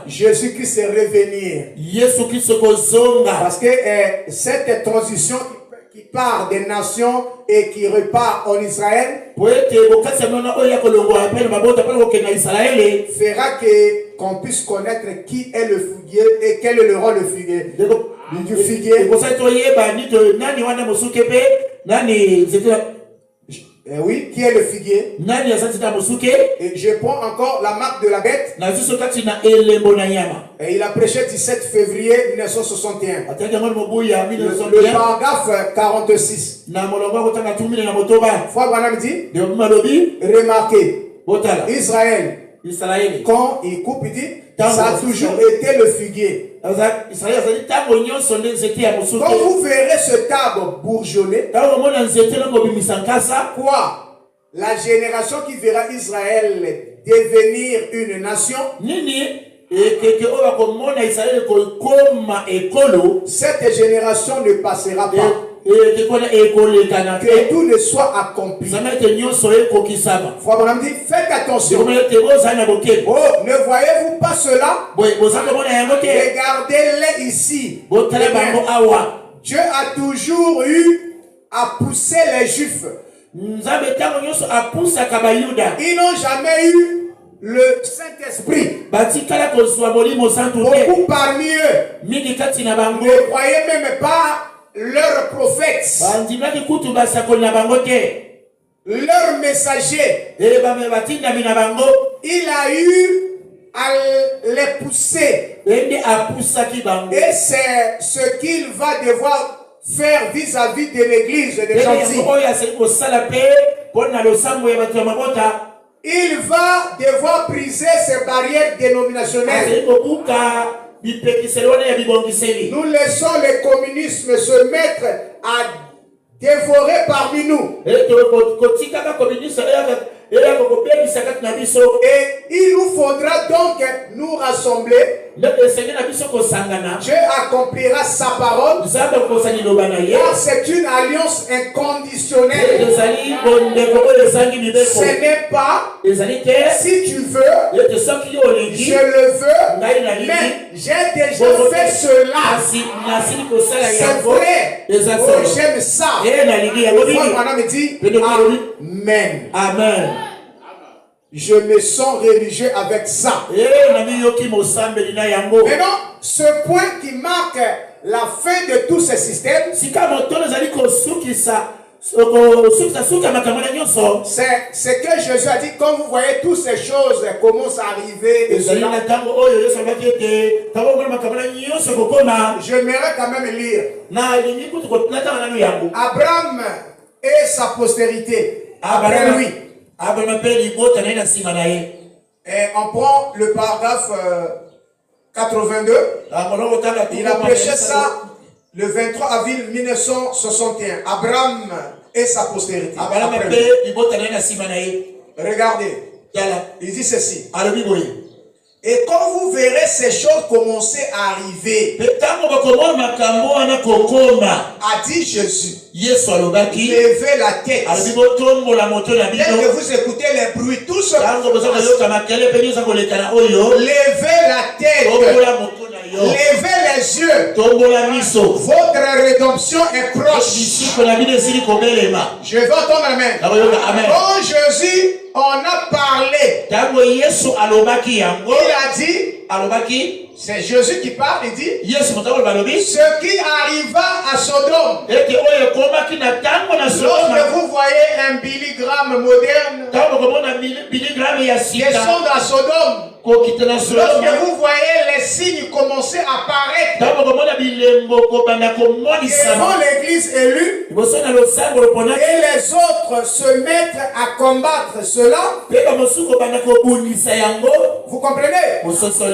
Jésus-Christ est revenir. Parce que cette transition qui part des nations et qui repart en Israël fera qu'on puisse connaître qui est le figuier et quel est le rôle du figuier. Du figuier. Oui, qui est le figuier. Et je prends encore la marque de la bête. Et il a prêché 17 février 1961. Le paragraphe 46. Frère Branham dit, remarquez, Israël, quand il coupe, il dit, ça a toujours été le figuier. Quand vous verrez ce arbre bourgeonner, quoi? La génération qui verra Israël devenir une nation, cette génération ne passera pas. Que tout ne soit accompli. Frère Branham dit, faites attention. Oh, ne voyez-vous pas cela? Regardez-les ici. Dieu a toujours eu à pousser les Juifs. Ils n'ont jamais eu le Saint-Esprit. Beaucoup parmi eux ne croyaient même pas leurs prophètes, leur messager. Il a eu à les pousser. Et c'est ce qu'il va devoir faire vis-à-vis de l'église des gentils. Il va devoir briser ces barrières dénominationnelles. Nous laissons le communisme se mettre à dévorer parmi nous. Et il nous faudra donc nous rassembler. Dieu accomplira sa parole. Car c'est une alliance inconditionnelle. Ce n'est pas si tu veux, je le veux, mais j'ai déjà fait cela. C'est vrai. Oh, j'aime ça. Frère me dit Amen. Amen. Je me sens religieux avec ça. Maintenant, ce point qui marque la fin de tous ces systèmes, c'est que Jésus a dit, quand vous voyez toutes ces choses commencent à arriver, j'aimerais quand même lire Abraham et sa postérité après lui. Et on prend le paragraphe 82. Il a prêché ça le 23 avril 1961. Abraham et sa postérité. Regardez. Il dit ceci. Et quand vous verrez ces choses commencer à arriver, a dit Jésus, levez la tête. Dès que vous écoutez les bruits, tout ce levez la tête. Levez les yeux. Votre rédemption est proche. Je veux entendre amen. Quand Jésus en a parlé, il a dit, c'est Jésus qui parle, il dit, ce qui arriva à Sodome. Lorsque vous voyez un Billy Graham moderne descendre à Sodome, lorsque vous voyez les signes commencer à apparaître devant l'église élue, et les autres se mettre à combattre cela, vous comprenez?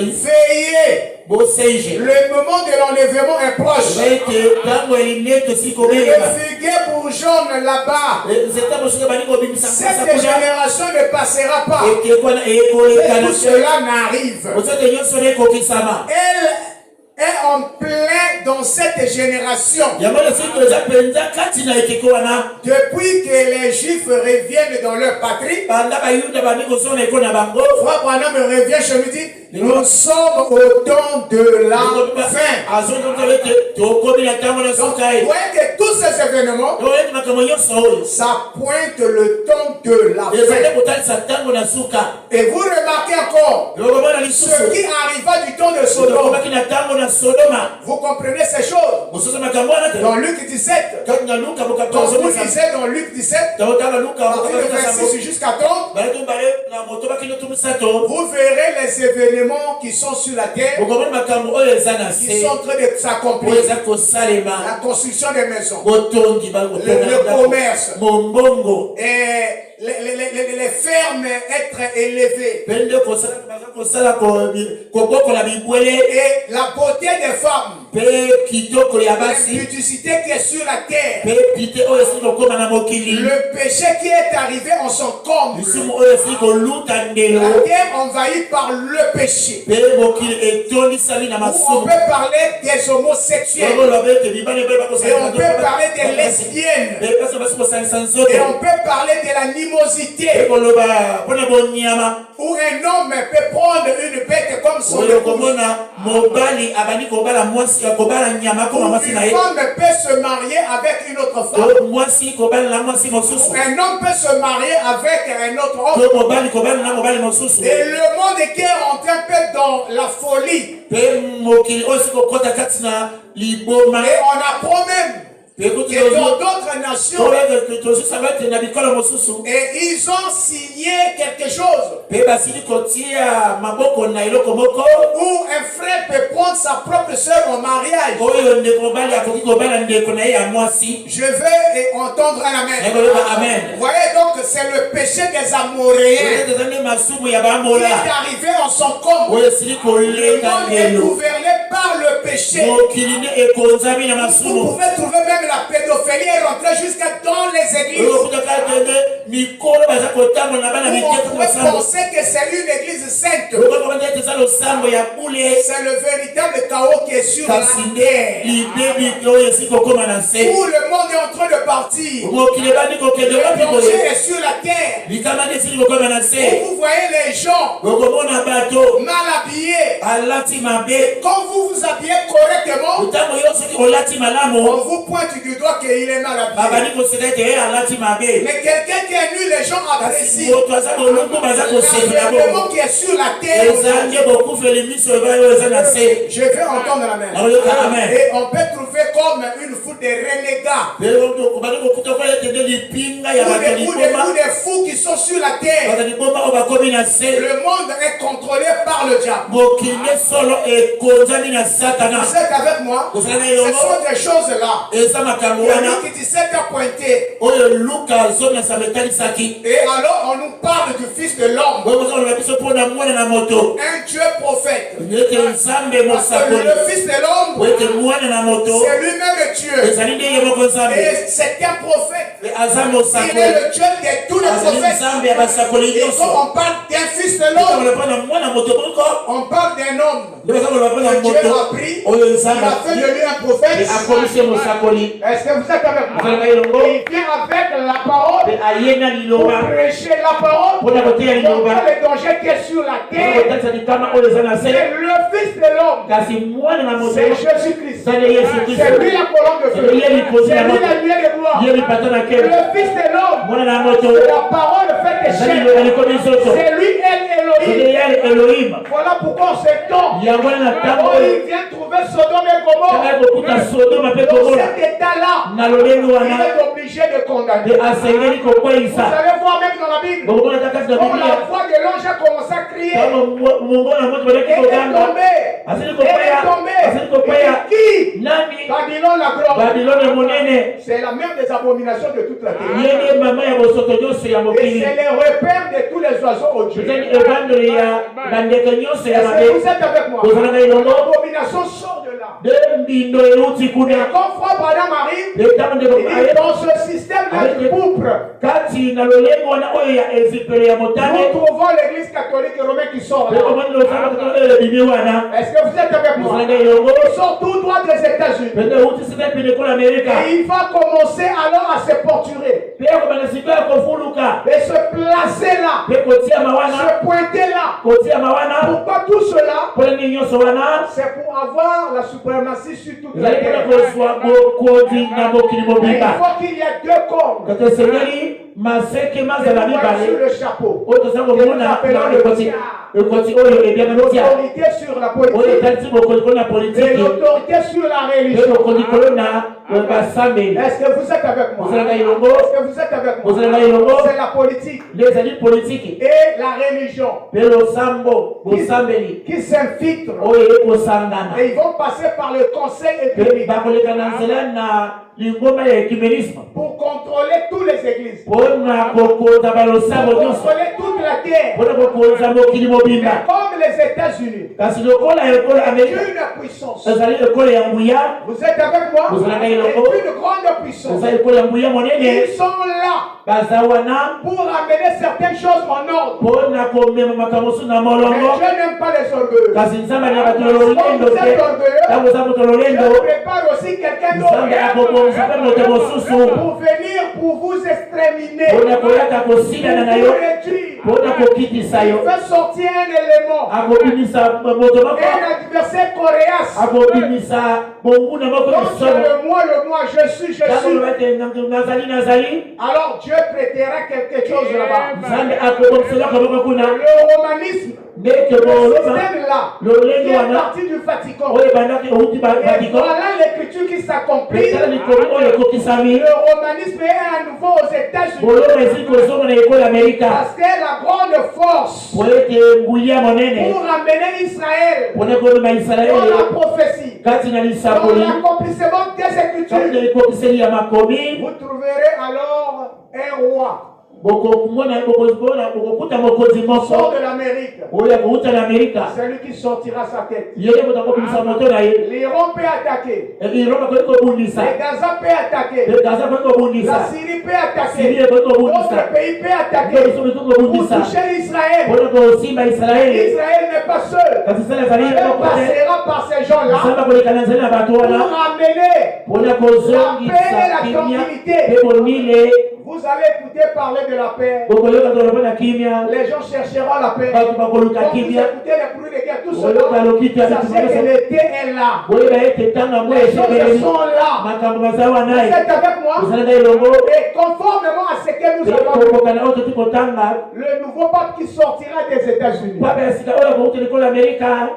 Veillez. Le moment de l'enlèvement est proche. Le figuier bourgeonne là-bas. Cette génération ne passera pas. Et tout cela n'arrive. Elle est en plein dans cette génération. Depuis que les Juifs reviennent dans leur patrie, Frère Branham revient chez lui et dit, Nous sommes au temps de la fin. Vous voyez que tous ces événements, ça pointe le temps de la fin. Et vous remarquez encore ce qui arriva du temps de Sodome. Vous comprenez ces choses. Dans Luc 17, quand vous lisez dans Luc 17, verset 6 jusqu'à 30, vous verrez les événements qui sont sur la terre, qui sont en train de s'accomplir. La construction des maisons, le commerce, et les fermes être élevées, et la beauté des femmes, la pudicité qui est sur la terre, le péché qui est arrivé en son comble, la terre envahie par le péché. On peut parler des homosexuels, et on peut parler des lesbiennes, et on peut parler de l'animosité, où un homme peut prendre une bête comme son épouse, où une femme peut se marier avec une autre femme, où un homme peut se marier avec un autre homme, et le monde qui est rentré un peu dans la folie. Et on apprend même que dans d'autres nations, et ils ont signé quelque chose où un frère peut prendre sa propre soeur en mariage. Je veux entendre un amen. Vous voyez donc, c'est le péché des Amoréens qui est arrivé en son corps. Le monde est gouverné par le péché. Vous pouvez trouver même la pédophilie est rentrée jusqu'à dans les églises. On pourrait penser que c'est une église sainte. C'est le véritable chaos qui est sur la terre. Où le monde est en train de partir. Le danger est sur la terre. Où vous voyez les gens mal habillés. Quand vous vous habillez correctement, on vous pointe du doigt qu'il est mal habillé. Mais quelqu'un qui a nu, les gens apprécient. L'environnement qui est sur la terre. Je vais entendre la main. Et on peut trouver comme une foule de renégats. Ou des fous qui sont sur la terre. Le monde est contrôlé par le diable. Vous êtes avec moi? Ce sont des choses là. Luc 17 a pointé. Et alors on nous parle du fils de l'homme. Un Dieu prophète. Parce que le fils de l'homme, c'est lui-même Dieu. Et c'est un prophète. Il est le Dieu de tous les prophètes. Et quand on parle d'un fils de l'homme, on parle d'un homme que Dieu a pris. Il a fait de lui un prophète. Est-ce que vous êtes avec moi? Il vient avec la parole pour prêcher la parole contre le danger qui est sur la terre. C'est le fils de l'homme. C'est Jésus-Christ. C'est lui la colonne de feu. C'est lui la lumière de gloire. Le fils de l'homme, c'est la parole faite chair. C'est lui Elohim. Voilà pourquoi on s'étonne. Il vient trouver Sodome et Gomorrhe. Dans cet état-là, il est obligé de condamner. Vous allez voir même dans la Bible, quand la voix de l'ange a commencé à crier, elle est tombée. Qui? Babylone la grande. C'est la mère des abominations de toute la terre. Et c'est les repères de tous les oiseaux odieux. Est-ce que vous êtes avec moi? L'abomination sort de là. Et quand Frère Branham arrive, il dit dans ce système, système du pourpre, nous trouvons l'église catholique romaine qui sort là. Est-ce que vous êtes avec moi? Il sort tout droit des États-Unis. Et il va commencer alors à se porturer. Et se placer là. Se pointer là. Pourquoi tout cela? C'est pour avoir la suprématie sur toute la terre. Il faut qu'il y ait deux cornes. Sur le chapeau. Nous appelons le tiers. L'autorité sur la politique et l'autorité sur la religion. Est-ce que vous êtes avec moi? Est-ce que vous êtes avec moi? C'est la politique et la religion qui s'infiltrent et ils vont passer par le conseil écuménique pour contrôler toutes les églises, pour contrôler toute la terre. Mais comme les États-Unis, une puissance. Vous êtes avec moi? Une grande puissance. Ils sont là pour amener certaines choses en ordre. Mais Dieu n'aime pas les orgueilleux. Quand vous êtes orgueilleux, Dieu prépare aussi quelqu'un d'autre pour venir pour vous exterminer, pour vous réduire. Il fait sortir un élément, un adversaire coriace. Donc le moi, je suis. Alors Dieu prêtera quelque chose là-bas. Le romanisme, le système là, qui est parti du Vatican. Et voilà l'écriture qui s'accomplit. Le romanisme est à nouveau aux États-Unis. Parce que la grande force pour amener Israël dans la prophétie, dans l'accomplissement des Écritures, vous trouverez alors un roi. Sort de l'Amérique. C'est lui qui sortira sa tête. L'Iran peut attaquer. Gaza peut attaquer. La Syrie peut attaquer. D'autres pays peuvent attaquer pour toucher Israël. Israël n'est pas seul. Il passera par ces gens-là pour amener la paix et la tranquillité. Vous allez écouter parler de la paix. Les gens chercheront la paix. Quand vous écoutez les bruits de guerre, tout cela, sachez que l'été est là. Les choses sont là. Vous êtes avec moi? Et conformément à ce que nous avons vu, le nouveau pape qui sortira des États-Unis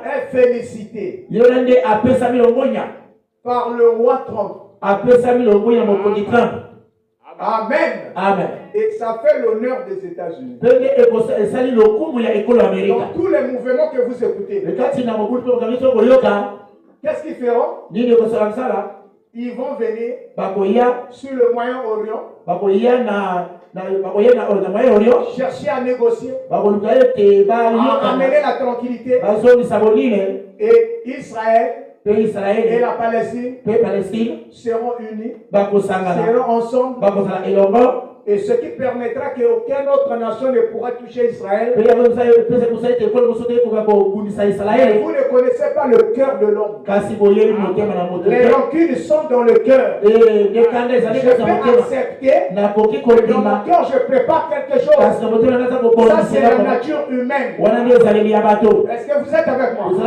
est félicité par le roi Trump. Amen. Et ça fait l'honneur des États-Unis. Dans tous les mouvements que vous écoutez, qu'est-ce qu'ils feront? Ils vont venir sur le Moyen-Orient, chercher à négocier, à amener la tranquillité. Et Israël et la Palestine seront unis, seront ensemble. Et ce qui permettra qu'aucune autre nation ne pourra toucher Israël. Vous ne connaissez pas le cœur de l'homme. Les rancunes sont dans le cœur. Je peux accepter que dans mon cœur je prépare quelque chose. Ça c'est la nature humaine. Est-ce que vous êtes avec moi? C'est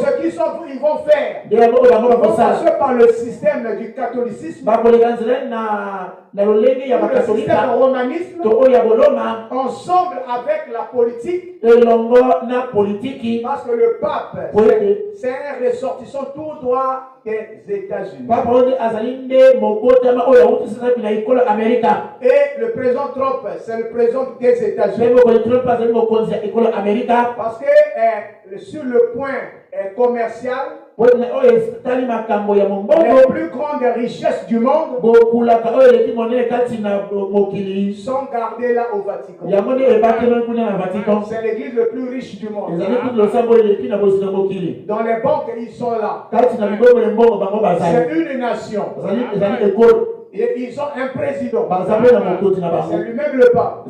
ce qu'ils vont faire. Ils vont passer par le système du catholicisme, le système romanisme, ensemble avec la politique, parce que le pape, c'est un ressortissant tout droit des États-Unis. Et le président Trump, c'est le président des États-Unis. Parce que sur le point commercial, les plus grandes richesses du monde sont gardées là au Vatican. C'est l'église le plus riche du monde. Dans les banques, ils sont là. C'est une nation. Et ils ont un président. C'est lui-même le pape.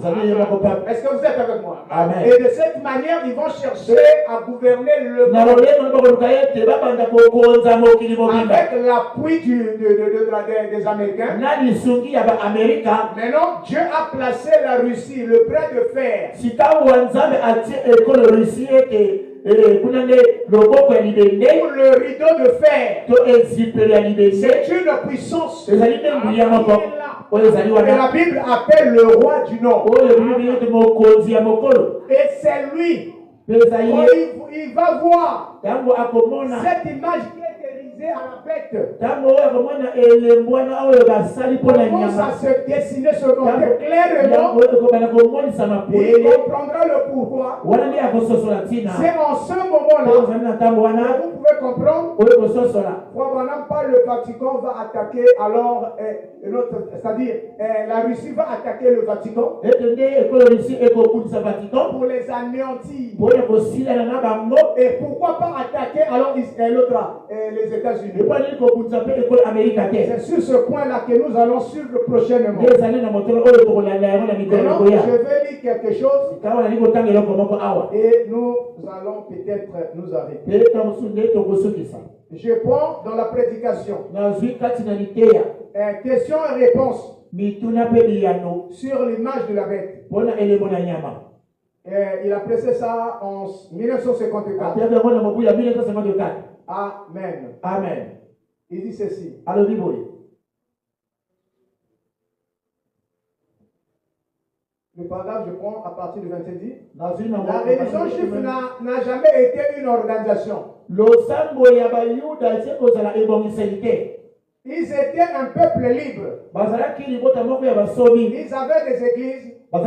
Est-ce que vous êtes avec moi? Amen. Et de cette manière, ils vont chercher à gouverner le monde. Avec l'appui des Américains. Maintenant, Dieu a placé la Russie, le bras de fer. Pour le rideau de fer. C'est une puissance. Et la Bible appelle le roi du Nord. Et c'est lui. Il va voir cette image qui est érigée à la bête. Commence à se dessiner ce monde clairement. Et il comprendra le pourquoi. C'est en ce moment-là vous pouvez comprendre. Pas le Vatican va attaquer alors c'est-à-dire la Russie va attaquer le Vatican pour les anéantir. Et pourquoi pas attaquer alors les États-Unis? C'est sur ce point-là que nous allons suivre prochainement. Maintenant, je vais lire quelque chose et nous allons peut-être nous arrêter. Je prends dans la prédication question et réponse sur l'image de la bête. Il a placé ça en 1954. Amen. Amen. Il dit ceci. Le paragraphe, je prends à partir du 27 dit. La religion juive n'a jamais été une organisation. Ils étaient un peuple libre. Ils avaient des églises, mais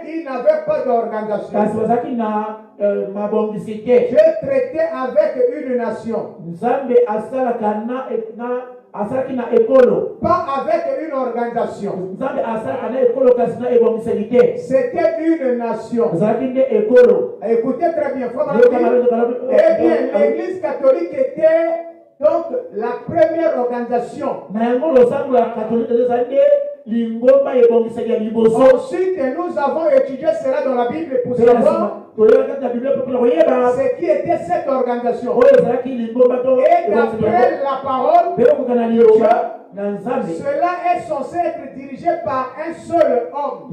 ils n'avaient pas d'organisation. Dieu traitait avec une nation, pas avec une organisation. C'était une nation. Écoutez très bien. Eh bien, l'Église catholique était donc la première organisation. Ensuite, nous avons étudié cela dans la Bible pour savoir ce qui était cette organisation. Et d'après la parole de Dieu, cela est censé être dirigé par un seul homme.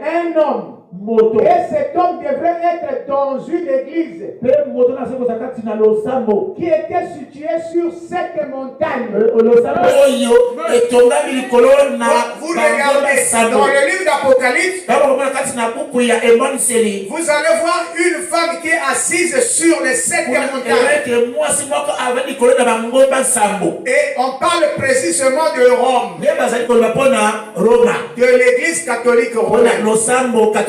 Un homme. Et cet homme devrait être dans une église qui était située sur cette montagne. Vous regardez dans le livre d'Apocalypse, vous allez voir une femme qui est assise sur les 7 montagnes. Et on parle précisément de Rome, de l'église catholique romaine.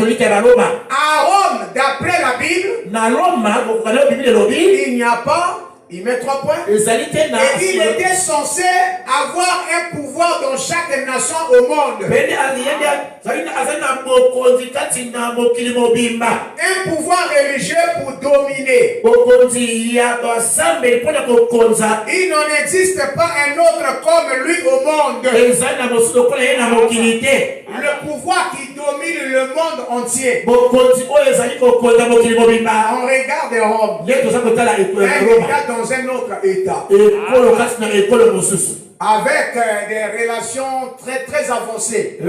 À Rome, d'après la Bible, il n'y a pas, il met 3 points, et il était censé avoir un pouvoir dans chaque nation au monde. Un pouvoir religieux pour dominer. Il n'en existe pas un autre comme lui au monde. Le pouvoir qui domine le monde entier. On regarde Rome. Un état dans un autre état. Avec des relations très très avancées. Est-ce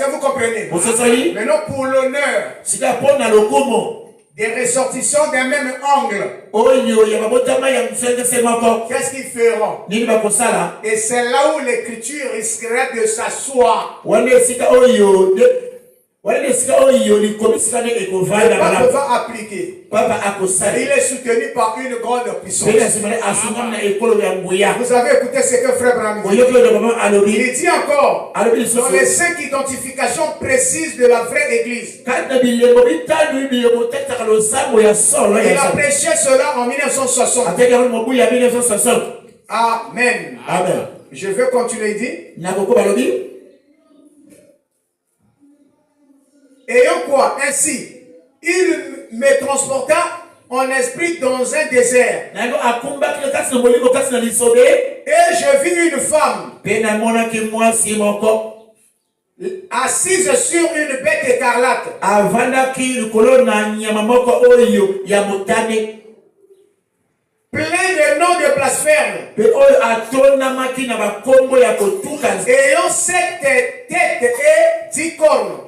que vous comprenez? Maintenant, pour l'honneur des ressortissants d'un même angle, qu'est-ce qu'ils feront? Et c'est là où l'écriture risquerait de s'asseoir. Le pape va appliquer. Il est soutenu par une grande puissance. Vous avez écouté ce que Frère Branham dit. Il dit encore dans les 5 identifications précises de la vraie église. Il a prêché cela en 1960. Amen. Amen. Je vais continuer, il dit. Ayant quoi? Ainsi, il me transporta en esprit dans un désert. Et je vis une femme assise sur une bête écarlate. Plein de noms de blasphème. Ayant 7 têtes et 10 cornes.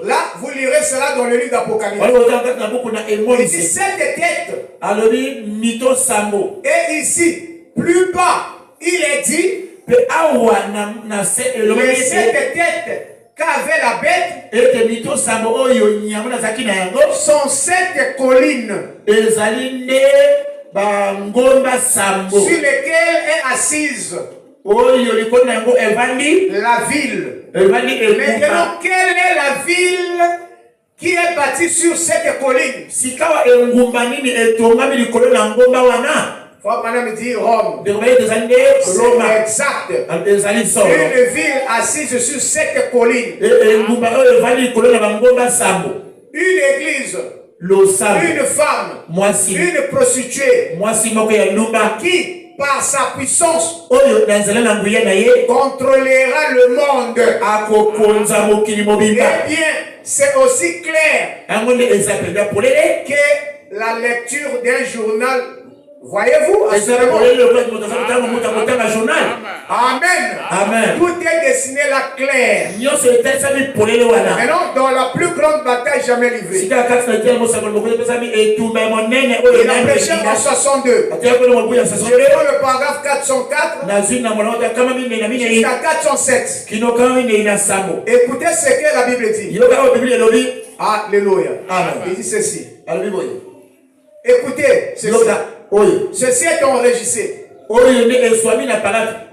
Là, vous lirez cela dans le livre d'Apocalypse. Il dit 7 têtes. Et ici, plus bas, il est dit les 7 têtes qu'avait la bête sont 7 collines sur lesquelles est assise la ville. Maintenant, quelle est la ville qui est bâtie sur cette colline? Madame dit Rome. C'est exact. Une ville assise sur cette colline. Une église. Une femme. Une prostituée. Qui, par sa puissance, contrôlera le monde. Eh bien, c'est aussi clair que la lecture d'un journal. Voyez-vous? Amen. Amen. Tout est dessiné là clair. Maintenant, dans la plus grande bataille jamais livrée. Il a prêché en 62. Je prends le paragraphe 404 jusqu'à 407. Écoutez ce que la Bible dit. Alléluia. Il dit ceci. Écoutez ceci. Ceci est enregistré.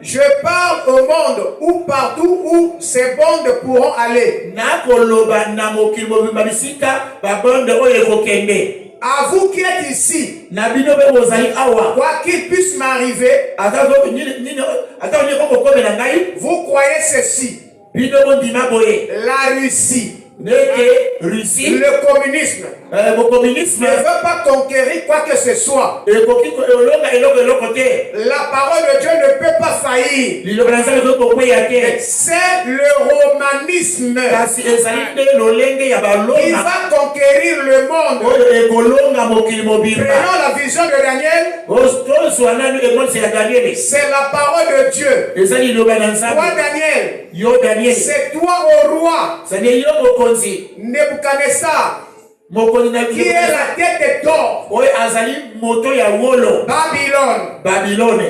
Je parle au monde où partout où ces bandes pourront aller. À vous qui êtes ici, quoi qu'il puisse m'arriver, vous croyez ceci. La Russie. Le communisme ne veut pas conquérir quoi que ce soit. La parole de Dieu ne peut pas faillir. C'est le romanisme qui va conquérir le monde. Prenons la vision de Daniel. C'est la parole de Dieu. Toi Daniel, c'est toi au roi Nebuchadnezzar, qui est la tête d'or. Babylone.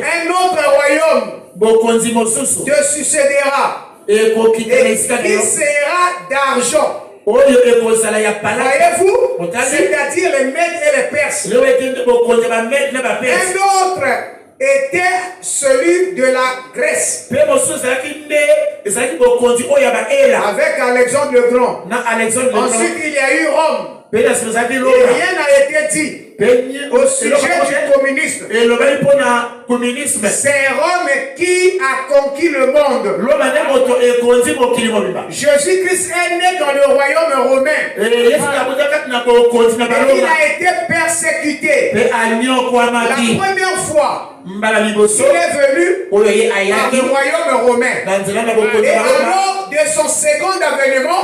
Un autre royaume te succédera et qui sera d'argent. Voyez-vous? C'est-à-dire les Mèdes et les Perses. Un autre était celui de la Grèce. Avec Alexandre le Grand. Ensuite, il y a eu Rome. Et rien n'a été dit au sujet du communisme. C'est Rome qui a conquis le monde. Jésus-Christ est né dans le royaume romain. Et il a été persécuté. La première fois, il est venu dans le royaume romain. Et alors, de son second avènement,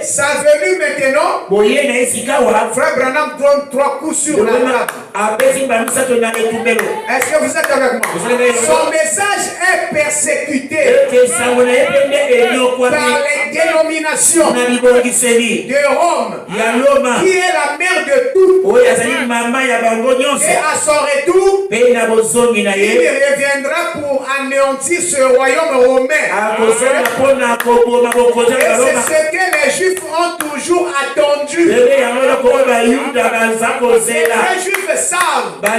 sa venue maintenant, Frère Branham donne 3 coups sur la table. Est-ce que vous êtes avec moi? Son message est persécuté par les dénominations de Rome, qui est la mère de tout. Et à son retour, il reviendra pour anéantir ce royaume romain. Et c'est ce que les Juifs ont toujours attendu. Les Juifs savent qu'à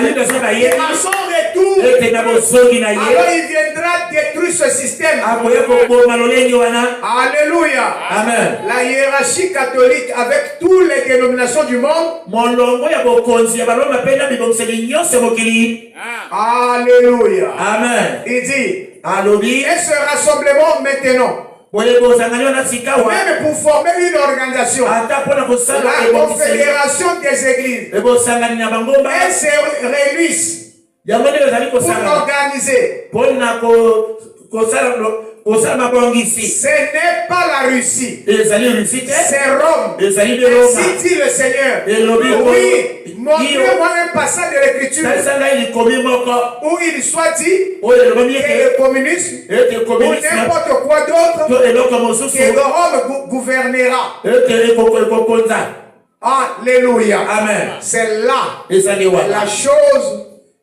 son retour, alors il viendra détruire ce système. Alléluia. Amen. La hiérarchie catholique avec toutes les dénominations du monde. Alléluia. Amen. Il dit, et ce rassemblement maintenant Même pour former une organisation, la confédération des églises, elles se réunissent pour organiser. Ce n'est pas la Russie, c'est Rome. Ainsi dit le Seigneur. Oui, montrez-moi un passage de l'Écriture où il soit dit que le communisme ou n'importe quoi d'autre, que Rome gouvernera. Alléluia. Amen. C'est là la chose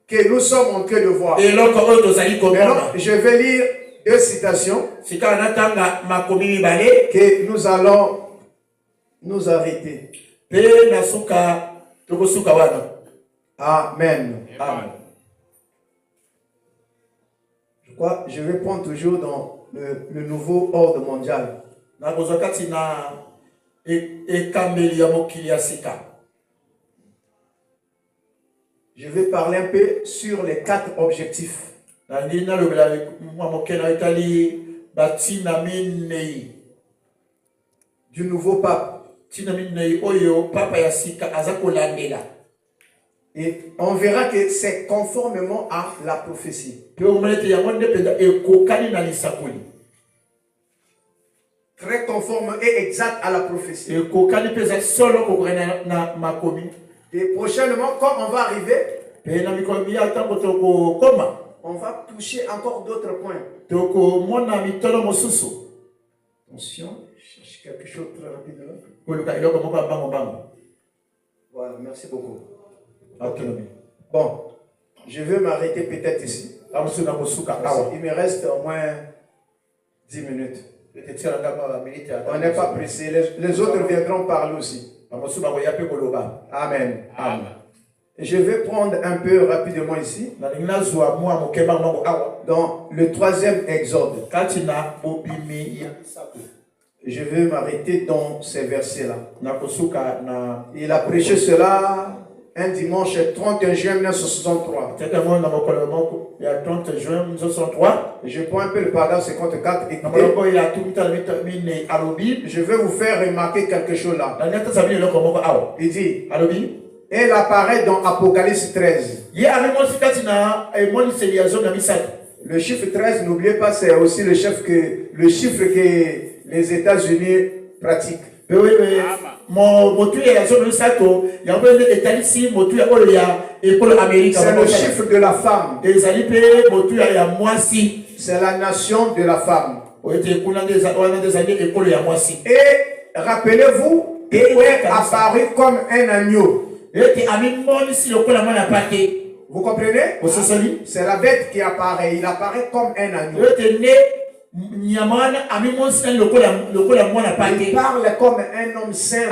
que nous sommes en train de voir. Maintenant, je vais lire deux citations que nous allons nous arrêter. Amen. Amen. Je vais prendre toujours dans le nouveau ordre mondial. Je vais parler un peu sur les 4 objectifs. Du nouveau pape. Et on verra que c'est conformément à la prophétie. Très conforme et exact à la prophétie. Et prochainement, quand on va arriver, on va toucher encore d'autres points. Attention, je cherche quelque chose très rapidement. Voilà, merci beaucoup. Bon, je vais m'arrêter peut-être ici. Il me reste au moins 10 minutes. On n'est pas pressé. Les autres viendront parler aussi. Amen. Amen. Je vais prendre un peu rapidement ici. Dans le 3e Exode. Je vais m'arrêter dans ces versets-là. Il a prêché cela un dimanche 31 juin 1963. Je prends un peu le paragraphe 54. Je vais vous faire remarquer quelque chose là. Il dit, elle apparaît dans Apocalypse 13. Le chiffre 13, n'oubliez pas, c'est aussi le chiffre que les États-Unis pratiquent. C'est le chiffre de la femme. C'est la nation de la femme. Et rappelez-vous, il est apparu comme un agneau. Vous comprenez? C'est la bête qui apparaît. Il apparaît comme un agneau. Il parle comme un homme saint.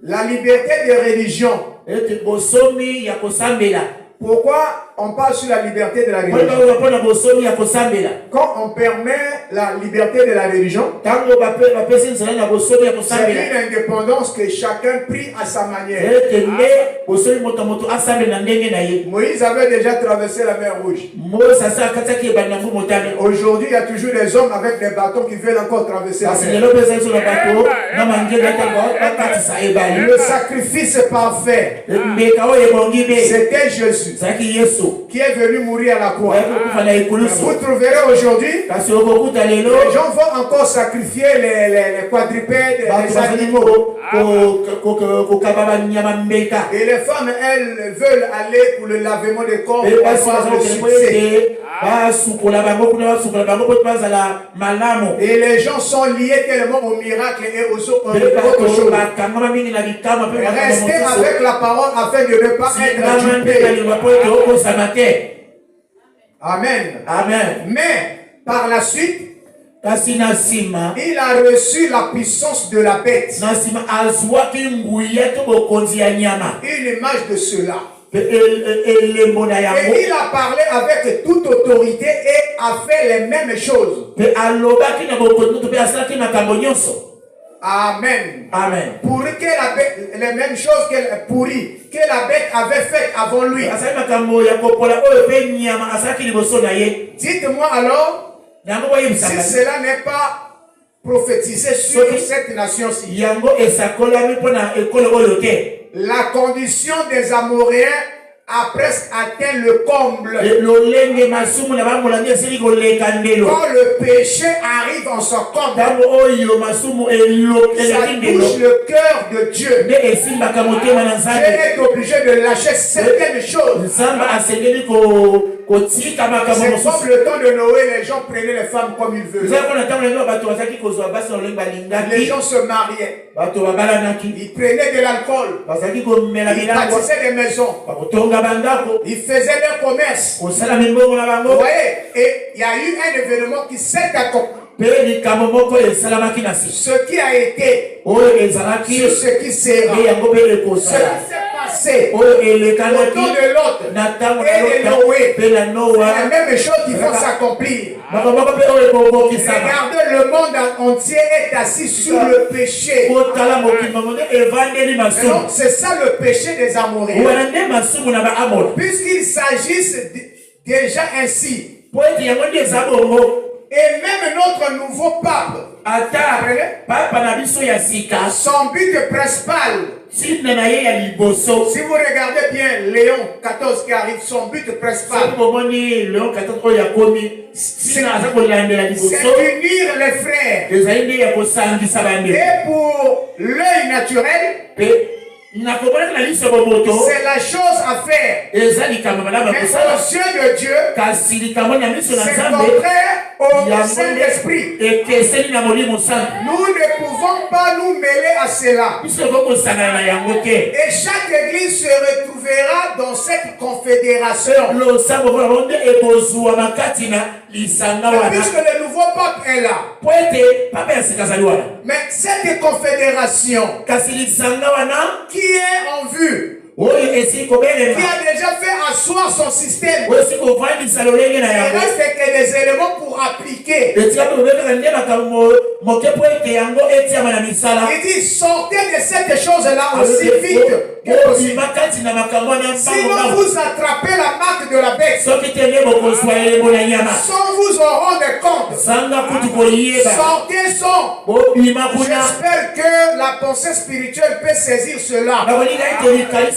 La liberté de religion. Pourquoi on parle sur la liberté de la religion? Quand on permet la liberté de la religion, c'est une indépendance que chacun prie à sa manière. Moïse avait déjà traversé la mer Rouge. Aujourd'hui, il y a toujours des hommes avec des bâtons qui veulent encore traverser la mer. Le sacrifice parfait, c'était Jésus qui est venu mourir à la croix. Vous trouverez aujourd'hui, les gens vont encore sacrifier les quadrupèdes, les animaux. Et les femmes, elles veulent aller pour le lavement des corps pour avoir le succès. Et les gens sont liés tellement au miracle et aux autres choses. Restez avec la parole afin de ne pas être dupé. Amen. Amen. Mais par la suite, il a reçu la puissance de la bête. Une image de cela. Et il a parlé avec toute autorité et a fait les mêmes choses. Amen. Amen. Pour que la bête, les mêmes choses que la bête avait faites avant lui. Dites-moi alors, Si cela n'est pas prophétisé sur cette nation-ci, la condition des Amoréens a presque atteint le comble. Quand le péché arrive en son comble, ça touche le cœur de Dieu. Dieu est obligé de lâcher certaines choses. C'est comme le temps de Noé, les gens prenaient les femmes comme ils veulent. Les gens se mariaient. Ils prenaient de l'alcool. Ils bâtissaient des maisons. Ils faisaient leur commerce. Vous voyez, et il y a eu un événement qui s'est accompli. Ce qui a été, ce qui sera, ce qui s'est passé au temps de l'autre et de Noé, c'est la même chose qui vont s'accomplir. Regardez, le monde entier est assis sur le péché. C'est ça le péché des Amoréens. Puisqu'il s'agisse déjà ainsi. Et même notre nouveau pape, son but principal, si vous regardez bien Léon XIV qui arrive, son but principal, c'est d'unir les frères. Et pour l'œil naturel, c'est la chose à faire. Mais aux yeux de Dieu, c'est contraire au Saint-Esprit. Nous ne pouvons pas nous mêler à cela. Et chaque église se retrouvera dans cette confédération. Puisque le nouveau pape est là. Mais cette confédération qui est en vue, qui a déjà fait asseoir son système, il reste que des éléments pour appliquer. Il dit sortez de cette chose-là aussi vite que possible. Sinon vous attrapez la marque de la bête, sans vous en rendre compte. Sortez sans. J'espère que la pensée spirituelle peut saisir cela.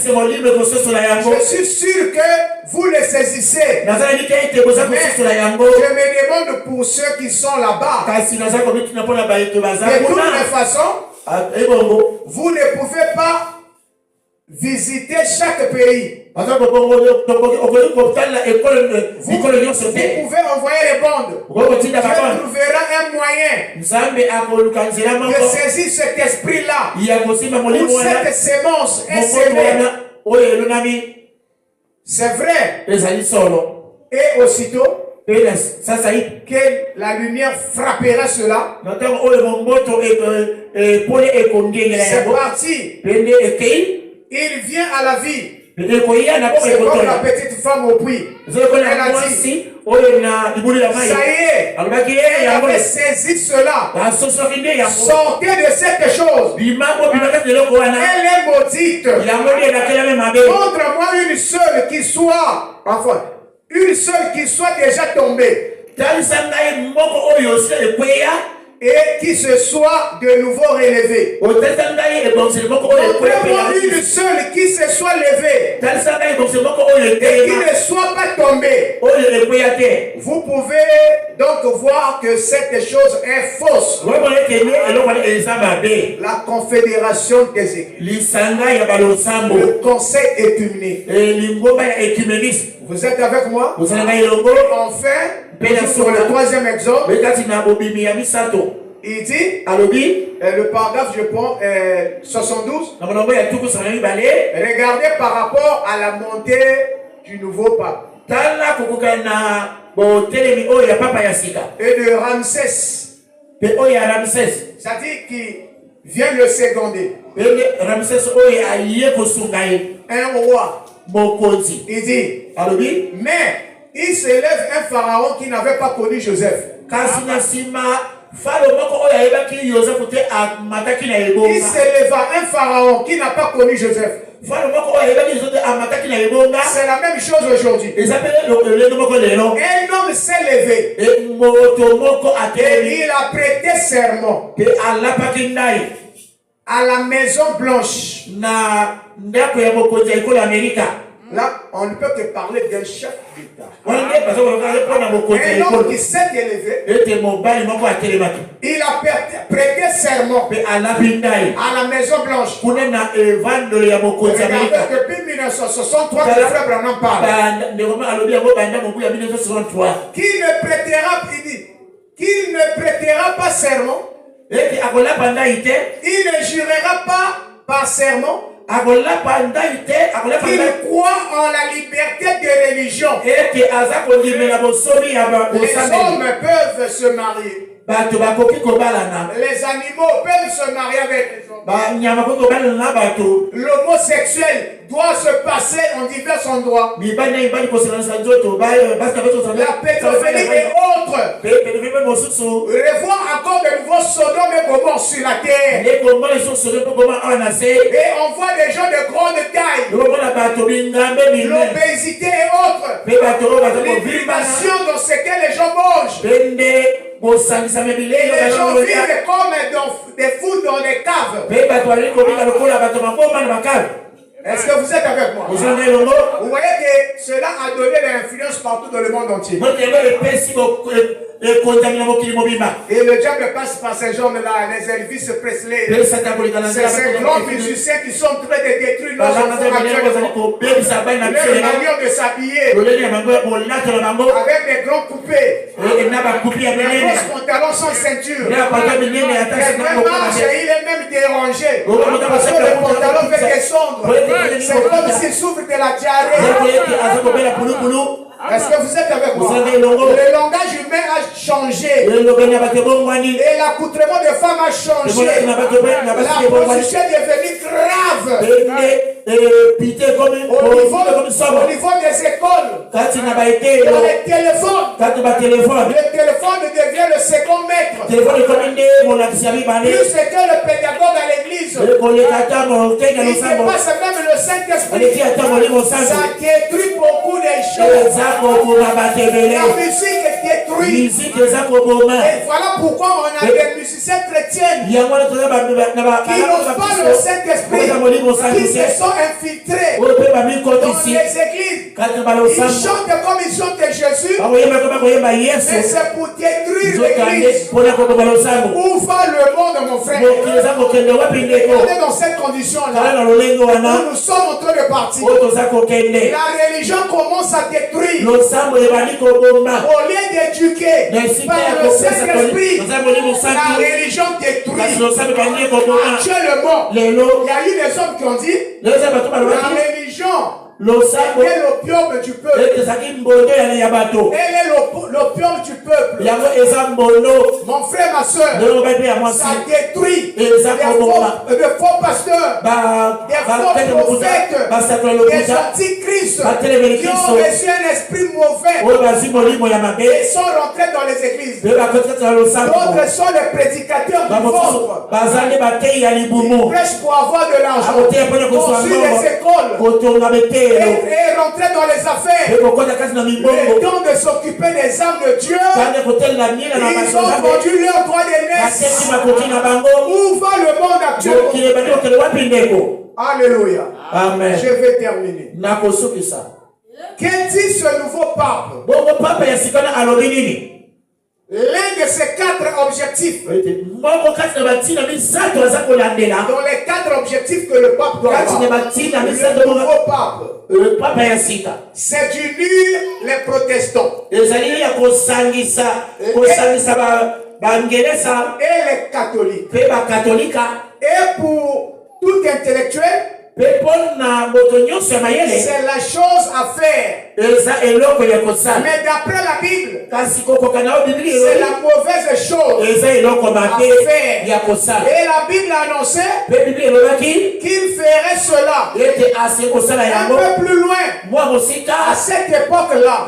Je suis sûr que vous le saisissez. Mais je me demande pour ceux qui sont là-bas. De toutes les façons, vous ne pouvez pas visiter chaque pays. Vous pouvez envoyer les bandes. Dieu trouvera un moyen de saisir cet esprit-là, ou cette sémence, un sémence. C'est vrai. Et aussitôt que la lumière frappera cela, c'est parti. Il vient à la vie. C'est comme la petite femme au puits. Elle a dit, ça y est, elle avait saisi cela. Sortez de cette chose. Elle est maudite. Montre-moi une seule qui soit, enfin, une seule qui soit déjà tombée. Et qui se soit de nouveau relevé. Montrez-moi une seule qui se soit levée et qui ne soit pas tombée. Vous pouvez donc voir que cette chose est fausse. La confédération des églises, le conseil écuménique. Vous êtes avec moi? Enfin, sur le troisième exemple, il dit, le paragraphe, je prends 72, regardez par rapport à la montée du nouveau pape et de Ramsès, c'est-à-dire qu'il vient le seconder, un roi. Il dit, mais il s'élève un pharaon qui n'avait pas connu Joseph. Il s'éleva un pharaon qui n'a pas connu Joseph. C'est la même chose aujourd'hui. Un homme s'est levé et il a prêté serment à la Maison Blanche. Là, on ne peut que parler d'un chef d'État. Un homme qui s'est élevé, il a prêté serment à la Maison Blanche. Regardez, depuis 1963, le frère Branham parle. Qui ne prêtera pas serment, il ne jurera pas par serment, qu'il croit en la liberté de religion. Les hommes peuvent se marier. Les animaux peuvent se marier avec les hommes. L'homosexuel doit se passer en divers endroits. La pédophilie et autres. Revoir encore de nouveaux Sodome et Gomorrhe sur la terre. Et on voit des gens de grande taille. L'obésité et autres. L'imitation dans ce que les gens mangent. Les gens vivent comme des fous dans les caves. Est-ce que vous êtes avec moi? Vous voyez que cela a donné de l'influence partout dans le monde entier. Et le diable passe par ces gens-là, les Elvis Presley, ces grands musiciens qui sont en train de détruire nos enfants actuellement. Leur manière de s'habiller, avec des grands coupés, des grosses pantalons sans ceinture. Quelqu'un marche et il est même dérangé, parce que le pantalon fait descendre. C'est comme s'il souffre de la diarrhée. Est-ce que vous êtes avec moi? Le langage humain a changé. Et l'accoutrement des femmes a changé. La position est devenue grave. Au niveau des écoles, dans les téléphones, le téléphone devient le second maître. Plus c'est que le pédagogue à l'église, il dépasse même le Saint-Esprit. Ça détruit beaucoup de choses. La musique est détruite. Et voilà pourquoi on a des musiciens chrétiens qui n'ont pas le Saint-Esprit, qui se sont infiltrés dans les églises. Ils chantent comme ils chantent Jésus, mais c'est pour détruire l'église. Où va le monde, mon frère? On est dans cette condition-là. Nous sommes en train de partir. La religion commence à détruire. Au lieu d'éduquer par le Saint-Esprit, la religion détruit. Actuellement, il y a eu des hommes qui ont dit la religion est l'opium du peuple. Elle est l'opium du peuple. Mon frère, ma soeur, ça détruit des faux pasteurs, des faux prophètes, des antichrists qui ont reçu un esprit mauvais et sont rentrés dans les églises. D'autres sont les prédicateurs du pauvre. Ils prêchent pour avoir de l'argent, construire des écoles et rentrer dans les affaires. Et temps de s'occuper des âmes de Dieu, ils ont vendu leur droit d'aînesse. Où va le monde actuellement? Alléluia. Amen. Je vais terminer. Que dit ce nouveau pape? L'un de ces 4 objectifs, dans les 4 objectifs que le pape doit avoir, le nouveau pape, c'est d'unir les protestants et les catholiques. Et pour tout intellectuel, c'est la chose à faire. Mais d'après la Bible, c'est la mauvaise chose à faire. Et la Bible a annoncé qu'il ferait cela un peu plus loin. À cette époque-là,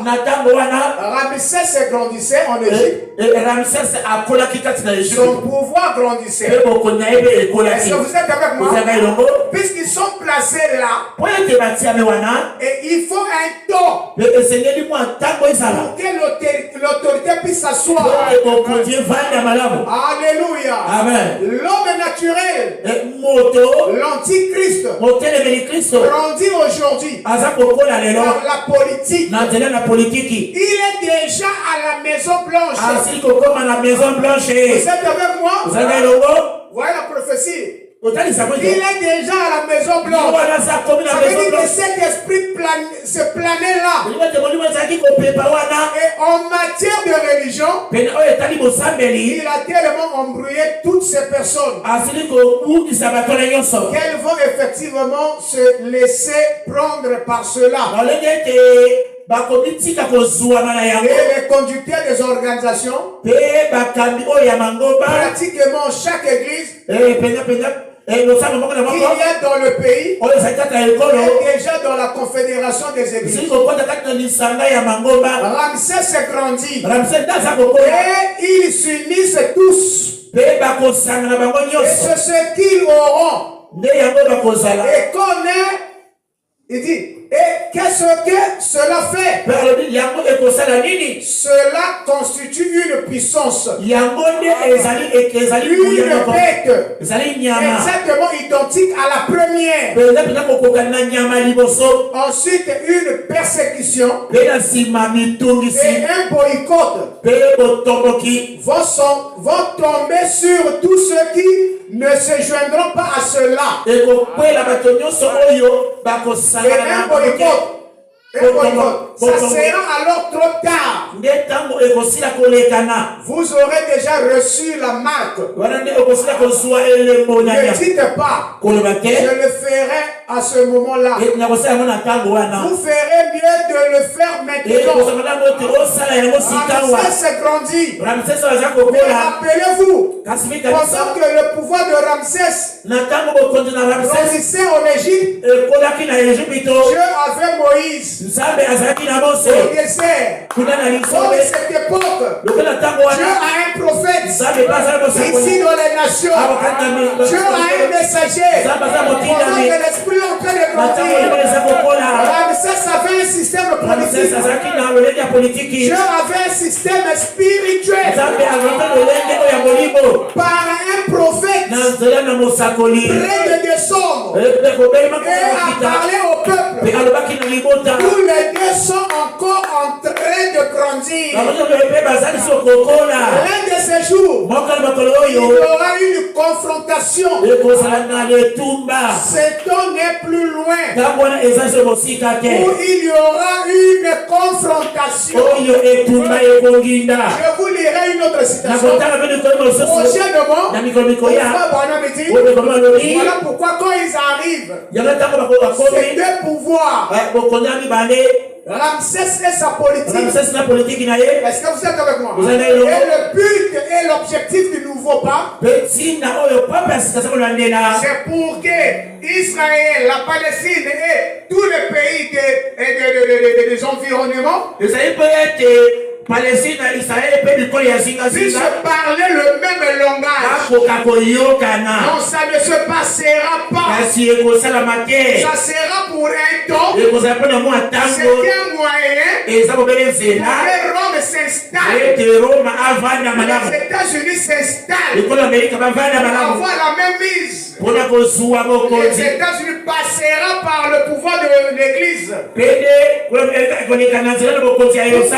Ramsès grandissait en Égypte. Son pouvoir grandissait. Est-ce que vous êtes avec moi? Puisqu'ils sont placés là, et il faut un temps pour que l'autorité puisse s'asseoir. Alléluia. L'homme naturel, l'antichrist, grandit aujourd'hui dans la politique. Il est déjà à la Maison Blanche. Vous êtes avec moi? Voilà la prophétie. Il est déjà à la Maison Blanche. Ça veut dire que cet esprit se planait là. Et en matière de religion, il a tellement embrouillé toutes ces personnes qu'elles vont effectivement se laisser prendre par cela. Et les conducteurs des organisations, pratiquement chaque église qu'il y a dans le pays, et déjà dans la confédération des églises. Ramsès grandit et ils s'unissent tous. Et c'est ce qu'ils auront. Et qu'on est, il dit, et qu'est-ce que cela fait? Cela constitue une puissance, une bête exactement identique à la première. Ensuite, une persécution et un boycott vont tomber sur tous ceux qui ne se joindront pas à cela. Et un boycott. Ça sera alors trop tard. Vous aurez déjà reçu la marque. Ne dites pas, je le ferai à ce moment-là. Vous ferez mieux de le faire maintenant. Ramsès grandit. Mais rappelez-vous, pendant que le pouvoir de Ramsès grandissait en Égypte, Dieu avait Moïse. Au désert, dans cette époque, Dieu a un prophète ici dans les nations. Dieu a un messager. Pendant que l'esprit est en train de grandir, Ramsès avait un système politique. Dieu avait un système spirituel par un prophète près de descendre et à parler au peuple. Tous les deux sont encore en train de grandir. L'un de ces jours, il y aura une confrontation. Ce temps n'est plus loin où il y aura une confrontation. Je vous lirai une autre citation. Voilà pourquoi quand ils arrivent, ces deux pouvoirs, Ramsès et sa politique. Est-ce que vous êtes avec moi? Et le but et l'objectif du nouveau pape, c'est pour que Israël, la Palestine et tous les pays des environnements Palestine, Israël, puissent parler le même langage. Non, ça ne se passera pas. Ça sera pour un temps. C'est un moyen pour que Rome s'installe. Les États-Unis s'installent. Pour avoir la même mise. Les États-Unis passera par le pouvoir de l'Église. Pour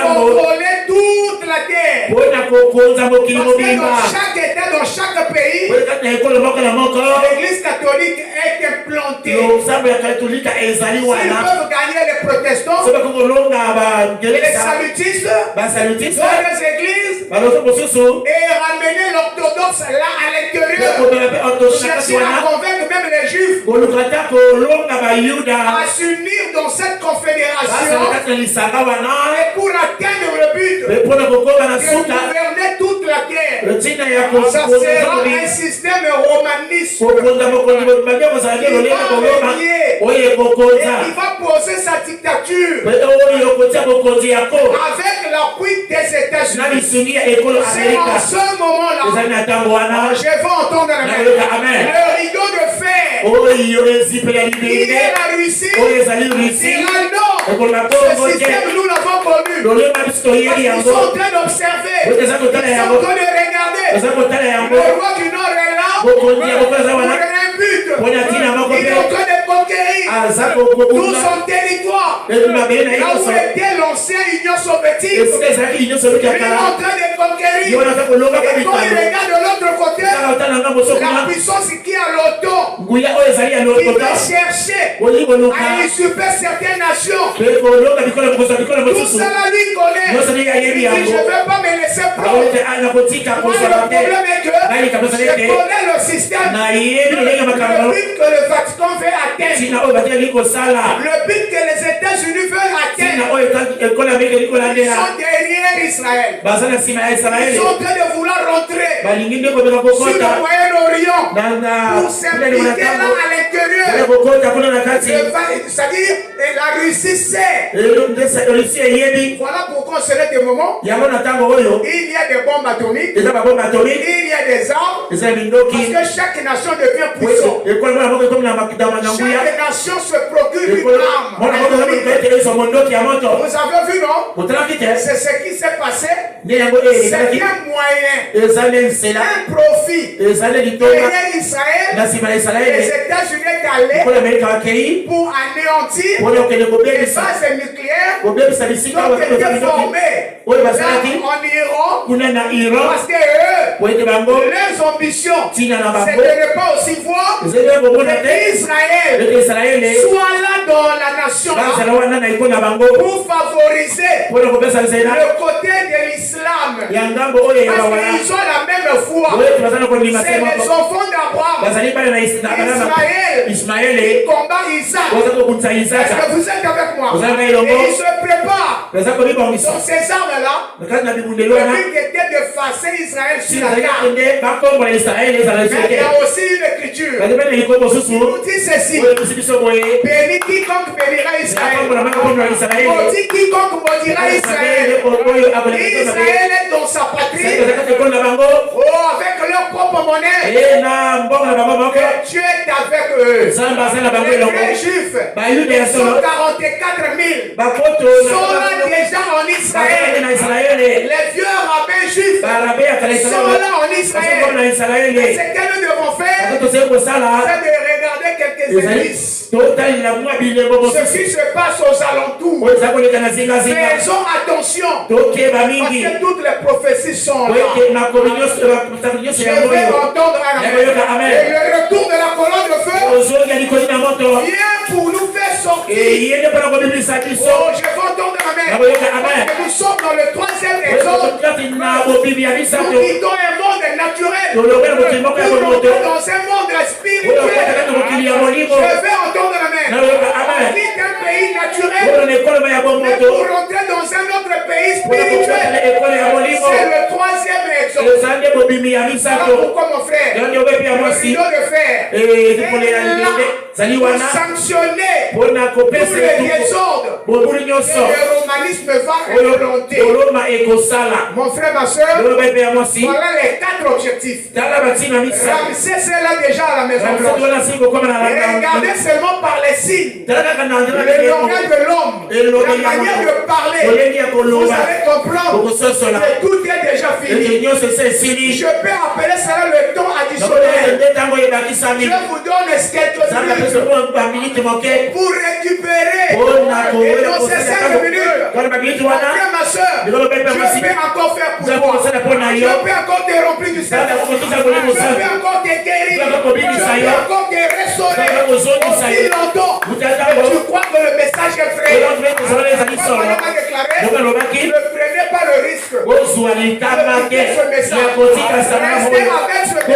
contrôler toute la terre. Parce que dans chaque État, dans chaque pays, l'Église catholique est implantée. S'ils peuvent gagner les protestants, les salutistes, dans les églises, et ramener l'orthodoxe là à l'intérieur, chercher à convaincre même les juifs. à s'unir dans cette confédération et pour atteindre le but de gouverner toute la terre. Ça sera un système romaniste. Il va poser sa dictature avec l'appui des États-Unis. C'est en ce moment-là je vais entendre la main. Le rideau de fer qui est la Russie sera non. Ce système nous l'avons connu. Ils sont en train d'observer. Ils sont en train de regarder. Le roi du Nord est là pour un but. Il est en train de conquérir tout son territoire. Là où était l'ancienne Union soviétique, il est en train de conquérir. Et quand il regarde de l'autre côté, la puissance qui est à l'auto, il va chercher à usurper certaines nations. Tout ça là lui connaît. Il dit, je ne vais pas me laisser prendre. Le problème est que je connais le système. Le but que le Vatican veut atteindre. Le but que les États-Unis veulent atteindre. Ils sont derrière Israël. Ils sont en train de vouloir rentrer sur le Moyen-Orient pour s'impliquer là à l'intérieur. C'est-à-dire, la Russie sait. Voilà pourquoi c'est des moments. Il y a des bombes atomiques. Il y a des armes. Parce que chaque nation devient puissante. Chaque nation se procure une arme. Vous avez vu, non? C'est ce qui s'est passé. C'est un moyen, un profit. Derrière Israël, les États-Unis est allés pour anéantir les bases nucléaires qui ont été formées en Iran. Parce que leurs ambitions, c'est de ne pas aussi voir qu'Israël soit là dans la nation pour favoriser le côté de l'islam. Parce qu'ils ont la même foi. C'est les enfants d'Abraham. Israël, il combat Isaac. Est-ce que vous êtes avec moi? Et il se prépare. Dans ces armes-là, le but était de fasser Israël sur la carte. Mais il y a aussi une écriture. Il nous dit ceci. Béni quiconque bénira Israël. Maudit quiconque maudira Israël. Israël est dans sa patrie. Avec leur propre monnaie. Dieu est avec eux. Les vrais juifs, 144 000 sont là déjà en Israël. Les vieux rabbins juifs sont là en Israël. Et ce que nous devons faire, c'est de regarder quelques églises. Ce qui se passe aux alentours. Faisons attention. Parce que toutes les prophéties sont là. Je vais entendre un amen. Et le retour de la colonne de feu vient pour nous faire sortir. Oh, je vais entendre un amen. Parce que nous sommes dans le troisième exode. Nous quittons un monde naturel pour entrer dans un monde spirituel. Je vais entendre un amen. On quitte un pays naturel pour rentrer dans un autre pays spirituel. C'est le troisième exode. Voilà pourquoi mon frère, le rideau de fer est là pour sanctionner tous les désordres et le romanisme va implanter. Mon frère, ma soeur, voilà les 4 objectifs. Ramsès est là déjà à la maison blanche. Regardez seulement par les signes, le langage de l'homme, la manière de parler, vous allez comprendre que tout est déjà fini. Je peux appeler cela le temps additionnel. Je vous donne quelques minutes pour récupérer. Et dans ces 5 minutes, frère, ma soeur, je peux encore faire pour toi. Je peux encore te remplir du Seigneur. Je peux encore te guérir. Je peux encore te restaurer. Aussi longtemps que tu crois que le message est vrai. Ne prenez pas le risque. Restez ce message. Restez avec ce message.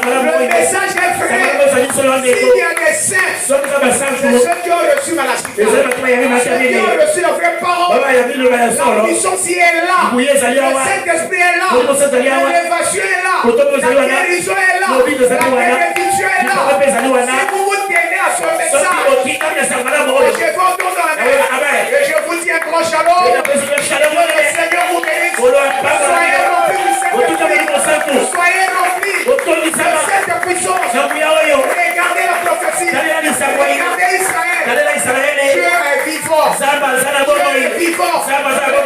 Le message est vrai. S'il y a des ceux qui ont reçu ma lassitude, ceux qui ont reçu la vraie parole, la puissance est là, le Saint-Esprit est là, l'élévation est là, la guérison est là, la bénédiction est là. Si vous vous tenez à ce message, je vais entendre la main et je vous dis un grand shalom. Le Seigneur vous bénisse. Soyez remplis du Saint-Esprit. Soyez remplis de cette puissance. Regardez la prophétie. Regardez Israël. Dieu est vivant. Dieu est vivant.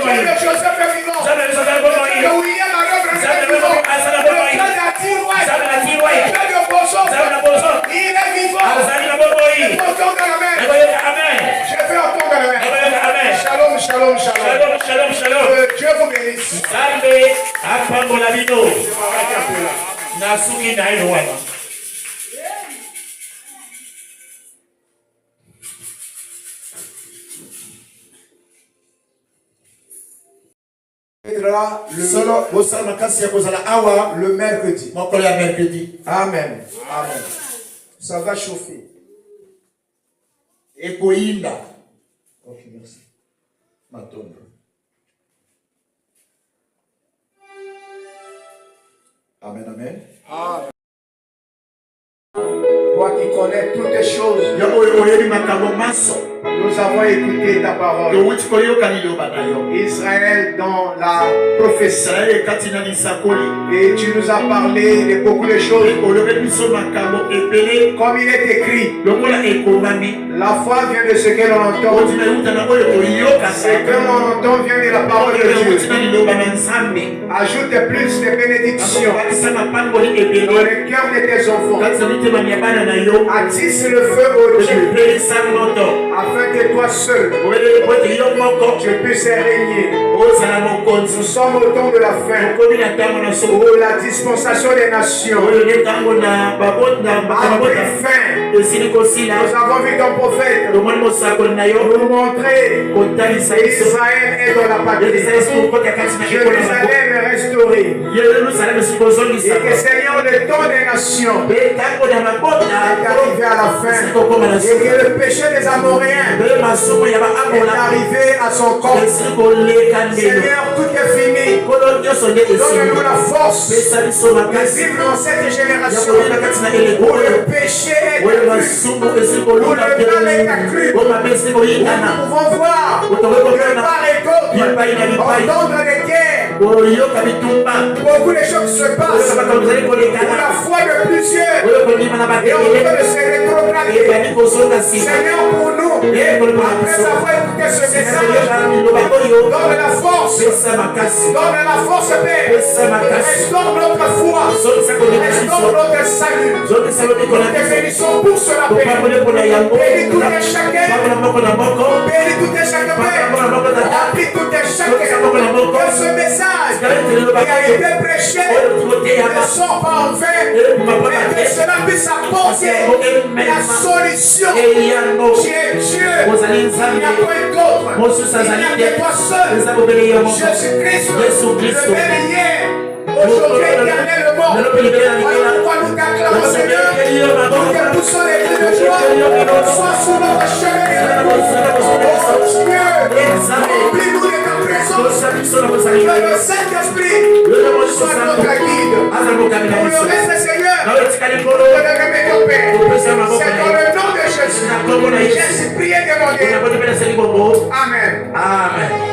Dieu de Joseph est vivant. Le William Arab est vivant. Le Dieu d'Atirouai. Le Dieu de Boson. Il est vivant. Je vais entendre la main. Je vais entendre la main. Shalom, shalom, shalom. Shalom, shalom. Que Dieu vous bénisse. Salve, apambola bino. Nasuki na ino wana. Le mercredi. Amen. Amen. Ça va chauffer. Ekoinda. Ok, merci. Matondo. Amen, amen. Amen. Toi qui connais toutes les choses, nous avons écouté ta parole. Israël dans la prophétie. Et tu nous as parlé de beaucoup de choses. Comme il est écrit, la foi vient de ce que l'on entend. Ce que l'on entend vient de la parole de Dieu. Ajoute plus de bénédictions dans le cœur de tes enfants. Attise le feu au Dieu afin que toi seul tu puisses régner. Nous sommes au temps de la fin, où la dispensation des nations a pris fin. Nous avons vu ton prophète nous montrer qu'Israël est dans la patrie. Jérusalem est restaurée. Et que Seigneur, le temps des nations est arrivé à la fin. Et que le péché des Amoréens est arrivé à son corps. Seigneur, tout est fini. Donne-nous la force de vivre dans cette génération où le péché est accru, où le mal est accru, où nous pouvons voir de part et d'autre, entendre des guerres, beaucoup de choses se passent, où la foi de plusieurs est en train de se rétrograder. Seigneur, pour nous, après avoir écouté ce message, donne la force, Père, restaure notre foi, restaure notre salut. Nous te bénissons pour cela, Père. Bénis tout et chacun, bénis tout et chacun, Père. Remplis tout et chacun. Que ce message qui a été prêché ne sort pas en vain, mais que cela puisse apporter la solution. Tu es Dieu, il n'y a pas d'autre, il n'y a que toi seul. Jésus-Christ, le même hier, aujourd'hui, éternellement. Voilà pourquoi nous t'acclamons, Seigneur. Nous te poussons les cris de joie. Sois sous notre chemin. Oh Dieu, remplis-nous de ta présence. Que le Saint-Esprit soit notre guide. Pour le reste, Seigneur, nous te remettons, Père. C'est dans le nom de Jésus. Jésus, priez, demandez. Amen. Amen.